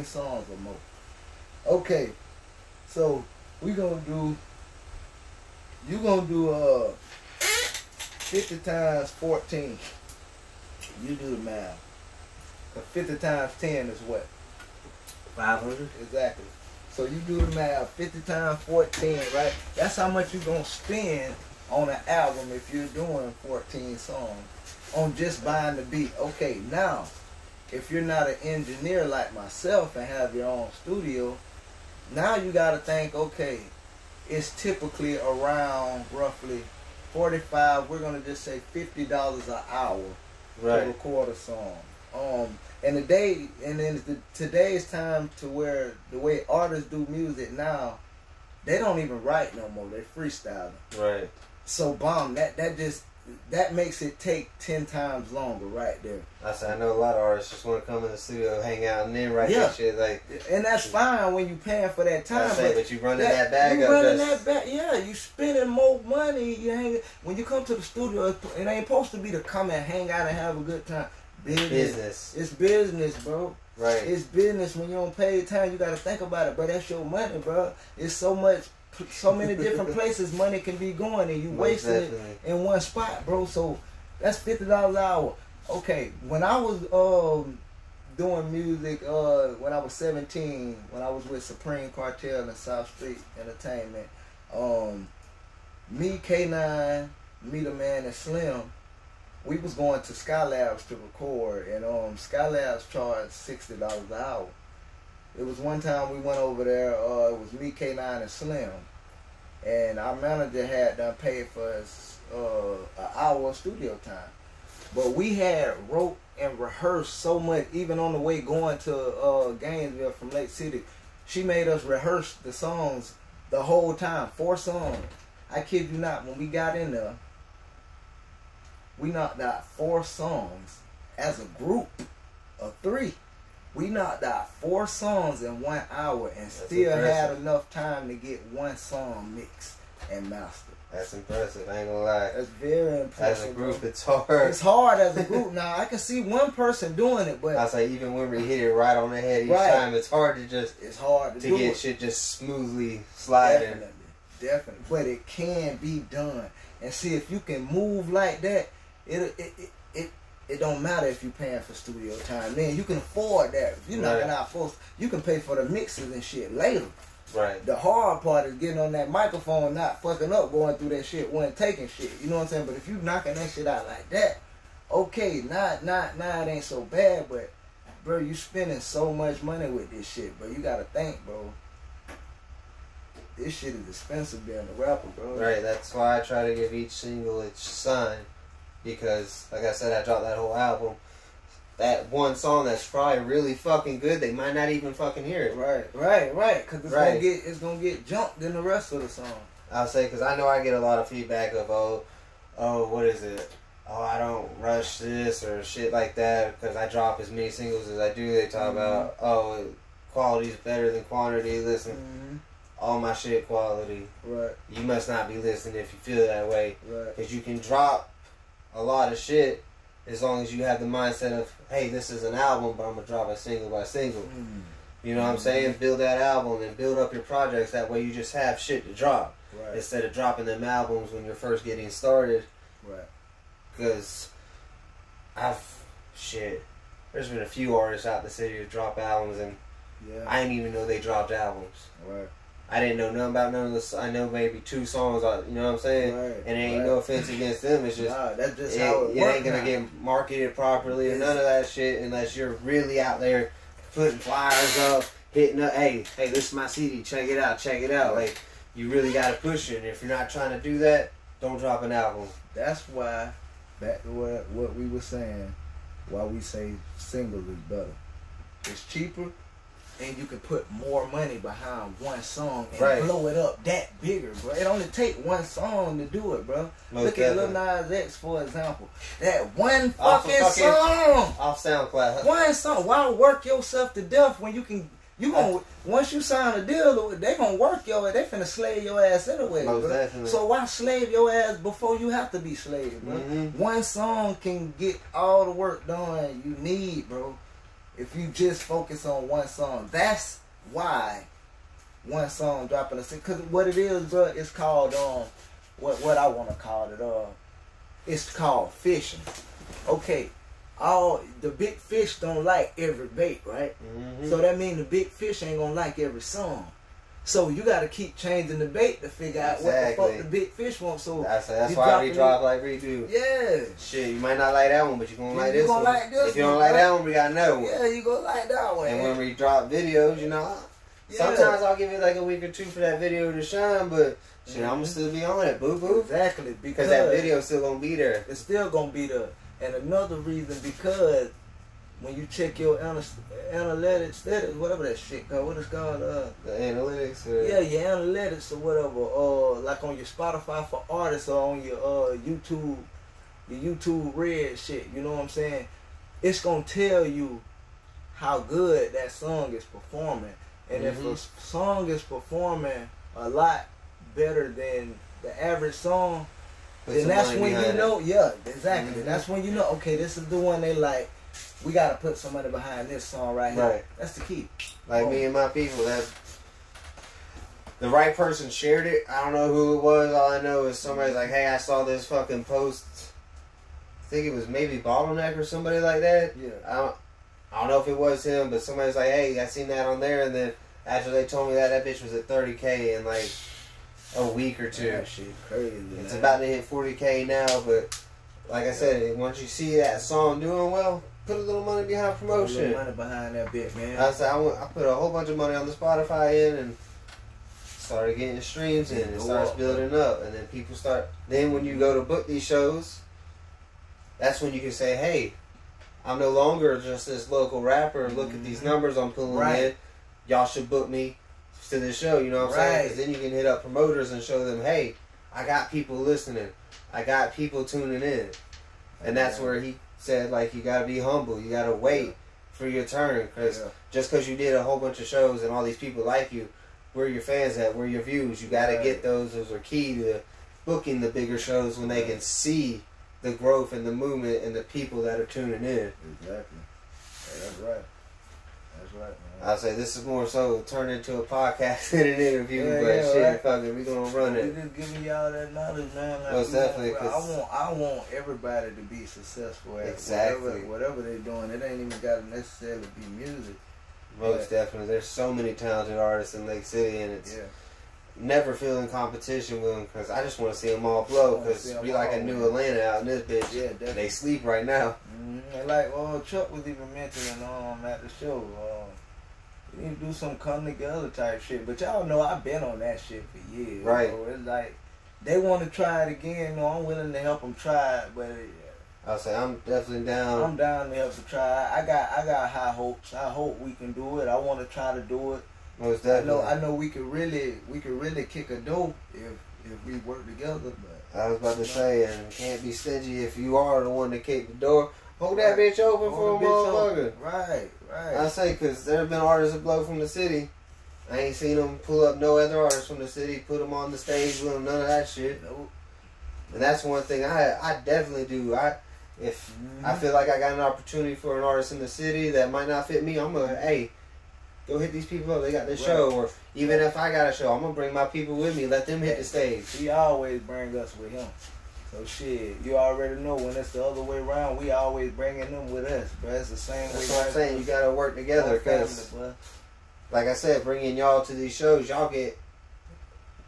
songs or more. Okay, so you're gonna do 50 times 14. You do the math. 50 times 10 is what? 500? Exactly. So you do the math, 50 times 14, right? That's how much you're going to spend on an album if you're doing 14 songs on just buying the beat. Okay, now, if you're not an engineer like myself and have your own studio, now you got to think, okay, it's typically around roughly 45, we're going to just say $50 an hour to record a song. And today's time to where the way artists do music now, they don't even write no more. They freestyling. Right. So that makes it take 10 times longer right there. I know a lot of artists just want to come in the studio, hang out, and then write that shit. Like, and that's fine when you paying for that time. But you running that bag up. Yeah, you spending more money. When you come to the studio, it ain't supposed to be to come and hang out and have a good time. Business. It's business, bro. Right. It's business. When you don't pay time, you got to think about it, bro. That's your money, bro. It's so many different places money can be going, and you wasting it in one spot, bro. So that's $50 an hour. Okay, when I was doing music, when I was 17, when I was with Supreme Cartel and South Street Entertainment, me, K9, Me the Man, and Slim, we was going to Skylabs to record, and Skylabs charged $60 an hour. It was one time we went over there. It was me, K9, and Slim, and our manager had done paid for us an hour of studio time. But we had wrote and rehearsed so much, even on the way going to Gainesville from Lake City. She made us rehearse the songs the whole time, 4 songs. I kid you not, when we got in there, we knocked out 4 songs as a group of 3. We knocked out 4 songs in 1 hour and That's still impressive. had enough time to get 1 song mixed and mastered. That's impressive. I ain't gonna lie. That's very impressive. As a group, bro. it's hard. It's hard as a group. Now, I can see one person doing it, but I was like, even when we hit it right on the head each Right. time, it's hard to just it's hard to to do get it. shit just smoothly sliding. Definitely. But it can be done. And see, if you can move like that, it don't matter if you're paying for studio time. Then you can afford that. If you're knocking out folks, you can pay for the mixes and shit later. Right. The hard part is getting on that microphone, not fucking up, going through that shit, wasn't taking shit. You know what I'm saying? But if you knocking that shit out like that, okay, now it ain't so bad, but bro, you spending so much money with this shit, bro. You gotta think, bro. This shit is expensive being a rapper, bro. Right. That's why I try to give each single its shine, because, like I said, I dropped that whole album. That one song that's probably really fucking good, they might not even fucking hear it. Right. Cause it's Right. gonna get jumped in the rest of the song. I'll say, because I know I get a lot of feedback of, oh, what is it? Oh, I don't rush this or shit like that because I drop as many singles as I do. They talk about, oh, quality's better than quantity. Listen, all my shit quality. Right. You must not be listening if you feel that way. Right. Because you can drop a lot of shit as long as you have the mindset of, hey, this is an album, but I'm going to drop it single by single. You know what I'm saying? Build that album and build up your projects. That way you just have shit to drop. Right. Instead of dropping them albums when you're first getting started. Right. Because there's been a few artists out the city that drop albums, and Yeah. I didn't even know they dropped albums. Right. I didn't know nothing about none of this. I know maybe 2 songs, you know what I'm saying? Right. And it ain't no offense against them. It's just, Nah, that's just how it it works. ain't going to get marketed properly or none of that shit unless you're really out there putting flyers up, hitting up, hey, this is my CD, check it out. Like, you really got to push it. And if you're not trying to do that, don't drop an album. That's why, back to what we were saying, why we say single is better. It's cheaper, and you can put more money behind one song and blow it up that bigger, bro. It only take one song to do it, bro. Look at Lil Nyne X, for example. That one fucking song. Off SoundCloud. One song. Why work yourself to death when once you sign a deal, they gonna work your ass. They finna slave your ass anyway, Most bro. definitely. So why slave your ass before you have to be slaved, bro? One song can get all the work done you need, bro. If you just focus on one song, that's why one song dropping a single. Cause what it is, bro, it's called what I want to call it. It's called fishing. Okay. All the big fish don't like every bait, right? So that means the big fish ain't gonna like every song. So you gotta keep changing the bait to figure out what the fuck the big fish want. So that's why we drop like we do. Yeah. Shit, you might not like that one, but you gonna like this one. Like this if you don't like that one, we got another one. Yeah, you gonna like that one. And when we drop videos, sometimes I'll give it like a week or 2 for that video to shine, but shit, I'm gonna still be on it, boo boo. Exactly, because that video's still gonna be there. It's still gonna be there. And another reason, because when you check your analytics status, whatever that shit called, what it's called, the analytics. Yeah, your analytics or whatever. Like on your Spotify for artists or on your YouTube Red shit. You know what I'm saying? It's gonna tell you how good that song is performing, and if a song is performing a lot better than the average song, then that's when you know, exactly. That's when you know, okay, this is the one they like. We gotta put some money behind this song right here. Right. That's the key. Like me and my people, that the right person shared it. I don't know who it was. All I know is somebody's like, hey, I saw this fucking post. I think it was maybe Bottleneck or somebody like that. Yeah. I don't know if it was him, but somebody's like, hey, I seen that on there, and then after they told me that bitch was at 30K in like a week or 2. That shit crazy. It's about to hit 40K now, but like I said, once you see that song doing well, put a little money behind promotion. Put a little money behind that bit, man. I said I put a whole bunch of money on the Spotify in and started getting streams in. It starts building up, and then people start. Then when you go to book these shows, that's when you can say, "Hey, I'm no longer just this local rapper. Look at these numbers I'm pulling in. Y'all should book me to this show." You know what I'm saying? Because then you can hit up promoters and show them, "Hey, I got people listening. I got people tuning in." And that's where he said, like, you gotta be humble. You gotta wait for your turn. Because just because you did a whole bunch of shows and all these people like you, where your fans at? Where your views? You gotta get those. Those are key to booking the bigger shows when they can see the growth and the movement and the people that are tuning in. Exactly. Yeah, that's right. That's right, man. I'll say this is more so turned into a podcast than an interview, but shit, fuck it, we gonna run it. We just giving y'all that knowledge, man. Like, most definitely, I want everybody to be successful at whatever they're doing. It ain't even got to necessarily be music. Most definitely. There's so many talented artists in Lake City, and it's never feeling competition with them, because I just want to see them all blow, because we like a new Atlanta out in this bitch. Yeah, definitely. They sleep right now. And like Chuck was even mentioning at the show, we need to do some come together type shit. But y'all know I've been on that shit for years. Right. So it's like they want to try it again. I'm willing to help them try it, but I'll say I'm definitely down. I'm down to help them try it. I got high hopes. I hope we can do it. I want to try to do it. Most definitely. I know we could really kick a dope if we work together. But I was about to say, and can't be stingy if you are the one to kick the door. Hold that bitch open for a motherfucker. Right. I say, because there have been artists that blow from the city. I ain't seen them pull up no other artists from the city, put them on the stage with them, none of that shit. Nope. And that's one thing I definitely do. If I feel like I got an opportunity for an artist in the city that might not fit me, I'm going to, hey, go hit these people up. They got this show. Or even if I got a show, I'm going to bring my people with me. Let them hit the stage. He always bring us with him. So shit, you already know when it's the other way around, we always bringing them with us, but it's the same way. That's what I'm saying. You gotta work together, because, like I said, bringing y'all to these shows, y'all get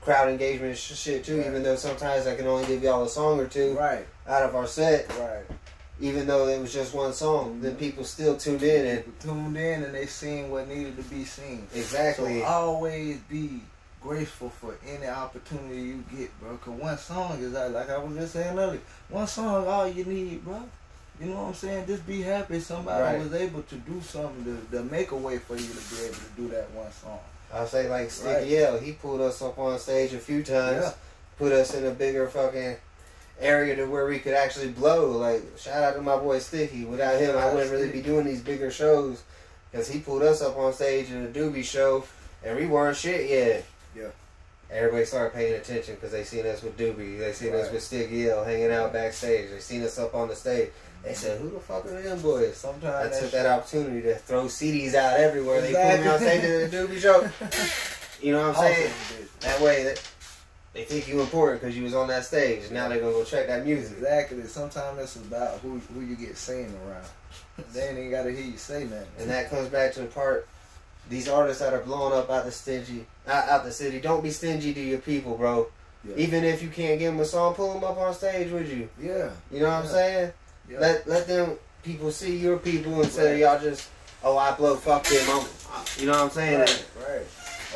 crowd engagement shit too. Even though sometimes I can only give y'all a song or two out of our set. Right. Even though it was just one song, then people still tuned in and they seen what needed to be seen. Exactly. So always be grateful for any opportunity you get, bro. Cause one song is like I was just saying earlier. One song all you need, bro. You know what I'm saying? Just be happy somebody was able to do something to make a way for you to be able to do that one song. I'll say like Sticky L. He pulled us up on stage a few times, put us in a bigger fucking area to where we could actually blow. Like, shout out to my boy Sticky. Without him, I wouldn't really be doing these bigger shows, because he pulled us up on stage in a Doobie show, and we weren't shit yet. Yeah. Everybody started paying attention because they seen us with Doobie. They seen us with Sticky L hanging out backstage. They seen us up on the stage. They said, "Who the fuck are them boys?" Sometimes I took that opportunity to throw CDs out everywhere. They put me on stage at the Doobie show. You know what I'm saying? That way, they think you important because you was on that stage. And now they're gonna go check that music. Exactly. Sometimes it's about who you get seen around. They ain't even gotta hear you say nothing. And that comes back to the part. These artists that are blowing up out the city, don't be stingy to your people, bro. Yeah. Even if you can't give them a song, pull them up on stage with you. Yeah. You know what I'm saying? Yeah. Let them people see your people instead of y'all just, I blow, fuck them. You know what I'm saying? Right.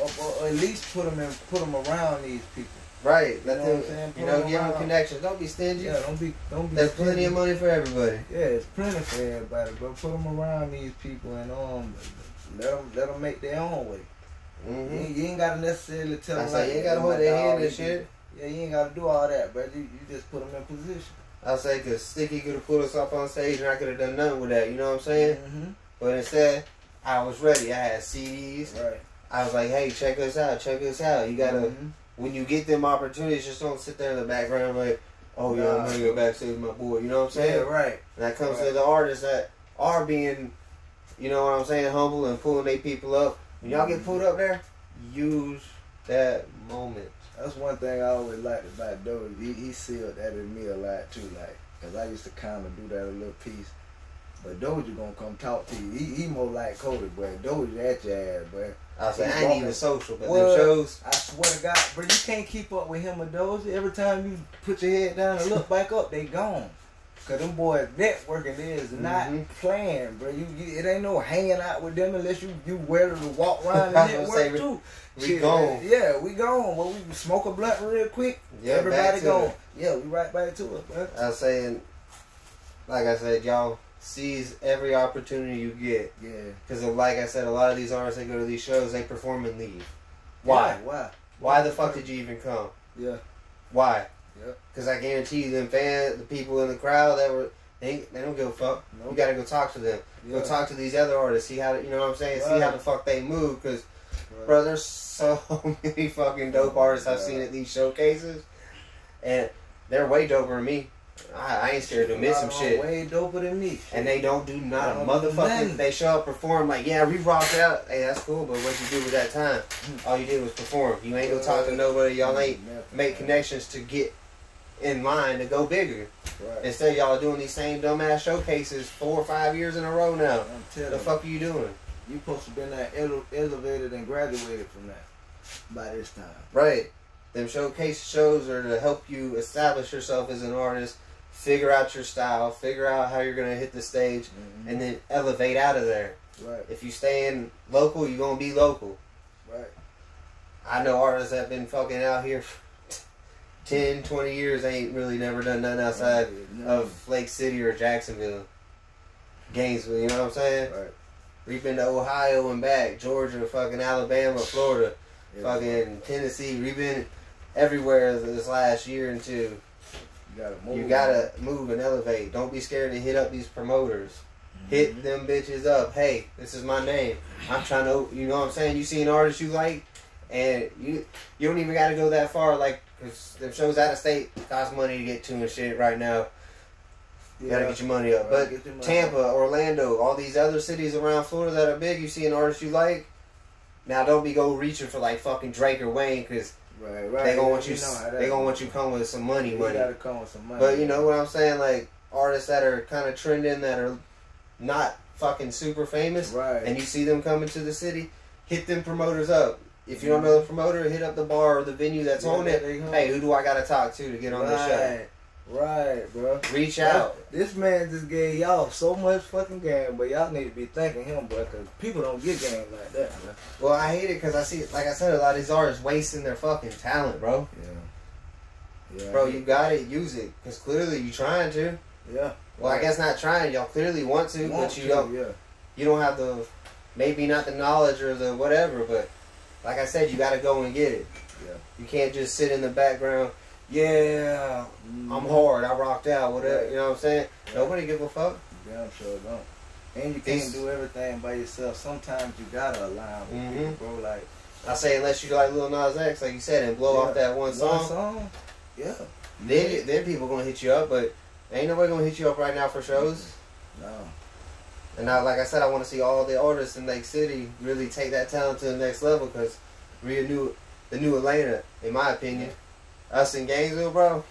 Or at least put them around these people. Right. Let them, give them connections. Don't be stingy. Yeah, don't be There's plenty of money for everybody. Yeah, it's plenty for everybody, but put them around these people and let them make their own way. You ain't gotta necessarily tell them. You ain't gotta hold their hand and shit. Yeah, you ain't gotta do all that, but you just put them in position. I'll say, because Sticky could have put us up on stage and I could have done nothing with that, you know what I'm saying? But instead, I was ready. I had CDs. Right. I was like, hey, check us out. You gotta, when you get them opportunities, just don't sit there in the background like, I'm gonna go backstage with my boy, you know what I'm saying? Yeah, right. And that comes to the artists that are being, you know what I'm saying, humble and pulling their people up. When y'all get pulled up there, use that moment. That's one thing I always liked about Doge. He sealed that in me a lot too, like, cause I used to kind of do that a little piece. But Doja gonna come talk to you. He more like Cody, but Doja at your ass, boy. I say I ain't even social, but them shows. I swear to God, bro, you can't keep up with him or Doja. Every time you put your head down and look back up, they gone. Cause them boys networking is not playing, bro. It ain't no hanging out with them unless you ready to walk around and network too. We gone. Yeah, we gone. Well, we smoke a blunt real quick. Yeah, everybody gone. Yeah, we right back to it, bro. I was saying, like I said, y'all seize every opportunity you get. Yeah. Because like I said, a lot of these artists that go to these shows, they perform and leave. Why? Yeah, Why the fuck did you even come? Yeah. Why? Yeah. Because I guarantee you, them fans, the people in the crowd they don't give a fuck. Nope. You gotta go talk to them. Yeah. Go talk to these other artists. See how, you know what I'm saying? Right. See how the fuck they move. Because, bro, there's so many fucking dope artists I've seen at these showcases. And they're way doper than me. I ain't scared to admit some shit. Way doper than me. And they don't do not a motherfucking. They show up, perform like, yeah, we rocked out. Hey, that's cool, but what you do with that time? All you did was perform. You ain't go talk to nobody. Y'all ain't make connections to get in line to go bigger. Right. Instead, y'all are doing these same dumbass showcases 4 or 5 years in a row now. The fuck are you doing? You supposed to been that elevated and graduated from that by this time. Right. Them showcase shows are to help you establish yourself as an artist, figure out your style, figure out how you're going to hit the stage, and then elevate out of there. Right. If you stay in local, you're going to be local. Right. I know artists that have been fucking out here for 10, 20 years, ain't really never done nothing outside of Lake City or Jacksonville. Gainesville, you know what I'm saying? Right. We've been to Ohio and back, Georgia, fucking Alabama, Florida, fucking Tennessee. We've been everywhere this last year and two. You gotta move and elevate. Don't be scared to hit up these promoters. Hit them bitches up. Hey, this is my name. I'm trying to, you know what I'm saying? You see an artist you like, and you don't even gotta go that far. Like, cause them shows out of state cost money to get to and shit right now. You gotta get your money up. But Tampa, Orlando, all these other cities around Florida that are big, you see an artist you like. Now don't be go reaching for like fucking Drake or Wayne, cause they gonna want you. They gonna want you to come with some money. You gotta come with some money. But you know what I'm saying? Like artists that are kind of trending, that are not fucking super famous, and you see them coming to the city, hit them promoters up. If you don't know the promoter, hit up the bar or the venue that's on it. Hey, who do I gotta talk to get on the show? Right, bro. Reach out. This man just gave y'all so much fucking game, but y'all need to be thanking him, bro, because people don't get game like that, bro. Well, I hate it because I see, like I said, a lot of these artists wasting their fucking talent, bro. Yeah. Bro, you got it. Use it. Because clearly you trying to. Yeah. Well, I guess not trying. Y'all clearly want to, but you don't. Yeah. You don't have the, maybe not the knowledge or the whatever, but like I said, you got to go and get it. Yeah. You can't just sit in the background. Yeah, I'm hard. I rocked out. Whatever. You know what I'm saying? Nobody give a fuck. Damn sure don't. And you can't do everything by yourself. Sometimes you gotta align with people, bro. Like I say, unless you like Lil Nyne X, like you said, and blow off that one song. Yeah. Then people gonna hit you up, but ain't nobody gonna hit you up right now for shows. No. And now, like I said, I want to see all the artists in Lake City really take that talent to the next level, because we're the new Atlanta, in my opinion. Us in Gainesville, bro,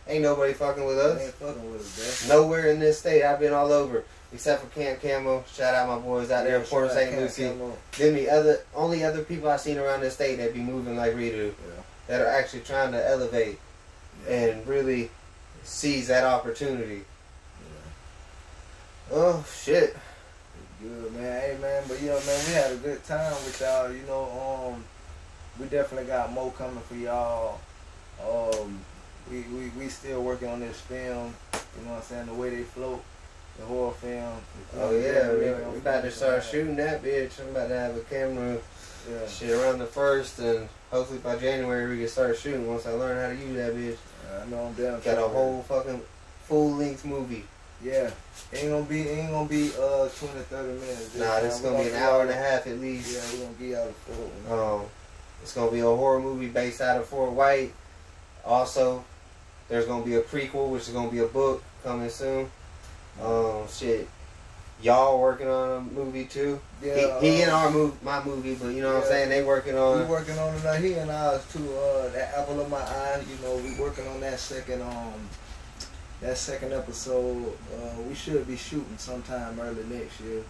ain't nobody fucking with us. Ain't fucking with us, bro. Nowhere in this state. I've been all over, except for Camp Camo. Shout out my boys out there in Port St. Lucie. Then the only other people I've seen around this state that be moving like we do, that are actually trying to elevate and really seize that opportunity. Oh shit. Good, man. Hey, man, but man, we had a good time with y'all. You know, we definitely got more coming for y'all. We still working on this film. You know what I'm saying? The way they float, the horror film. Oh yeah, we about to start shooting that bitch. I'm about to have a camera shit around the 1st, and hopefully by January we can start shooting once I learn how to use that bitch. I know I'm down. Got a whole fucking full-length movie. Yeah. Ain't gonna be 20-30 minutes. Nah, this is gonna be an hour and a half at least. Yeah, we're gonna get out of Fort. It's gonna be a horror movie based out of Fort White. Also, there's gonna be a prequel, which is gonna be a book coming soon. Shit, y'all working on a movie too. Yeah, he in my movie, but you know what I'm saying, they working on. We working on it. He and ours too. That apple of my eye. You know, we working on that second episode. We should be shooting sometime early next year.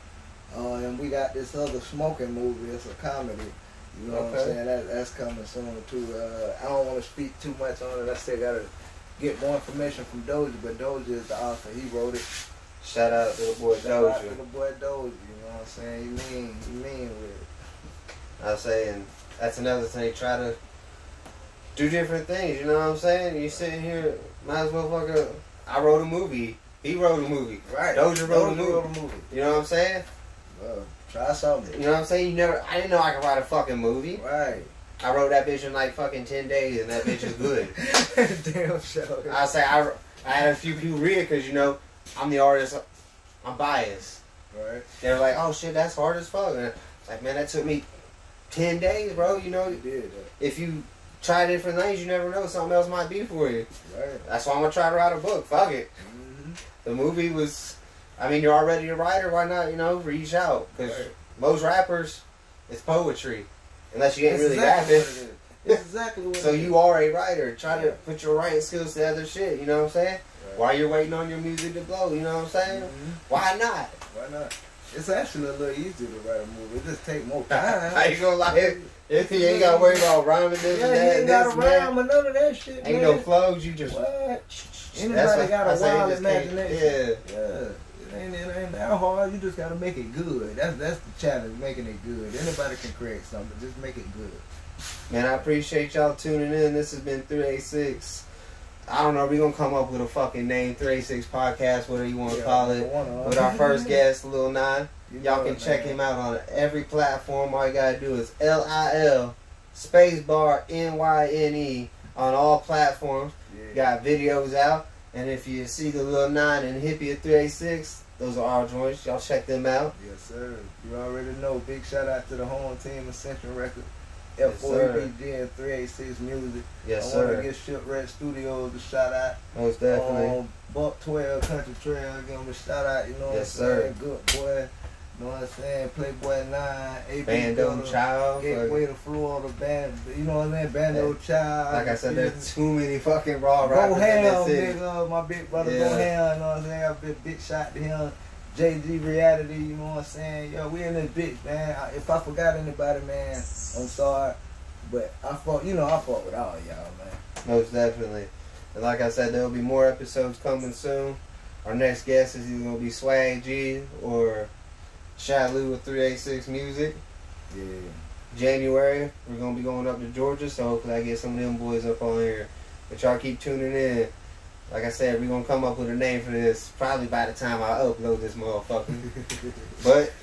And we got this other smoking movie. It's a comedy. You know what I'm saying? That's coming soon too. I don't want to speak too much on it. I still gotta get more information from Doja, but Doja is the author. He wrote it. Shout out to the boy Shout out Doja. to the boy Doja. You know what I'm saying? He mean with it. I was saying that's another thing. Try to do different things. You know what I'm saying? You sitting here, might as well fucking. I wrote a movie. He wrote a movie. Right. Doja wrote a movie. You know what I'm saying? Well, try something. You know what I'm saying? I didn't know I could write a fucking movie. Right. I wrote that bitch in like fucking 10 days, and that bitch is good. Damn show. I say I had a few people read it because, you know, I'm the artist. I'm biased. Right. They were like, oh shit, that's hard as fuck. And it's like, man, that took me 10 days, bro. You know, You did. if you try different things, you never know. Something else might be for you. Right. That's why I'm going to try to write a book. Fuck it. Mm-hmm. The movie was, I mean, you're already a writer. Why not, you know, reach out? Because most rappers, it's poetry. Unless you ain't really rapping. It's exactly what So it is. you are a writer. Try to put your writing skills to other shit. You know what I'm saying? Right. While you're waiting on your music to blow. You know what I'm saying? Mm-hmm. Why not? Why not? It's actually a little easier to write a movie. It just take more time. How you gonna lie? If you ain't got to worry about rhyming this and Yeah, that, you ain't got this to and that. rhyme or none of that shit, Ain't man. no flows. You just. What? That's Anybody what got I a say, wild just can't- imagination? Yeah. It ain't that hard. You just gotta make it good. That's the challenge, making it good. Anybody can create something. Just make it good. Man, I appreciate y'all tuning in. This has been 386. I don't know. We're going to come up with a fucking name. 386 Podcast, whatever you want to call it. With our first guest, Lil Nyne. Y'all can check him out on every platform. All you got to do is LIL spacebar NYNE on all platforms. Got videos out. And if you see the Lil Nyne and Hippie at 386, those are our joints. Y'all check them out. Yes, sir. You already know. Big shout out to the home team of Central Records. Yes, sir. F4EPG and 386 Music. Yes, I want to sir. get Shipwreck Studios a shout out. Most definitely. Buck 12 Country Trail, give them a shout out. You know what I'm Yes, saying? sir. Good boy. You know what I'm saying? Playboy 9, AB Bando Child. Gateway to Florida, band. You know what I'm saying? Bando Child. Like I said, there's too many fucking raw Go rappers in ham, that city. nigga. My big brother Yeah. Go ham. You know what I'm saying? A big shot to him. JG Reality, you know what I'm saying? Yo, we in this bitch, man. If I forgot anybody, man, I'm sorry. But I fought with all y'all, man. Most definitely. And like I said, there will be more episodes coming soon. Our next guest is either going to be Swag G or Shalu with 386 Music. Yeah. January, we're going to be going up to Georgia, so hopefully I get some of them boys up on here. But y'all keep tuning in. Like I said, we're going to come up with a name for this probably by the time I upload this motherfucker. But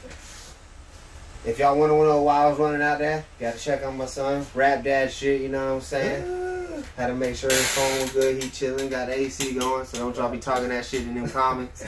if y'all want to know why I was running out there, got to check on my son. Rap dad shit, you know what I'm saying? Had to make sure his phone was good. He chilling, got the AC going, so don't y'all be talking that shit in them comments.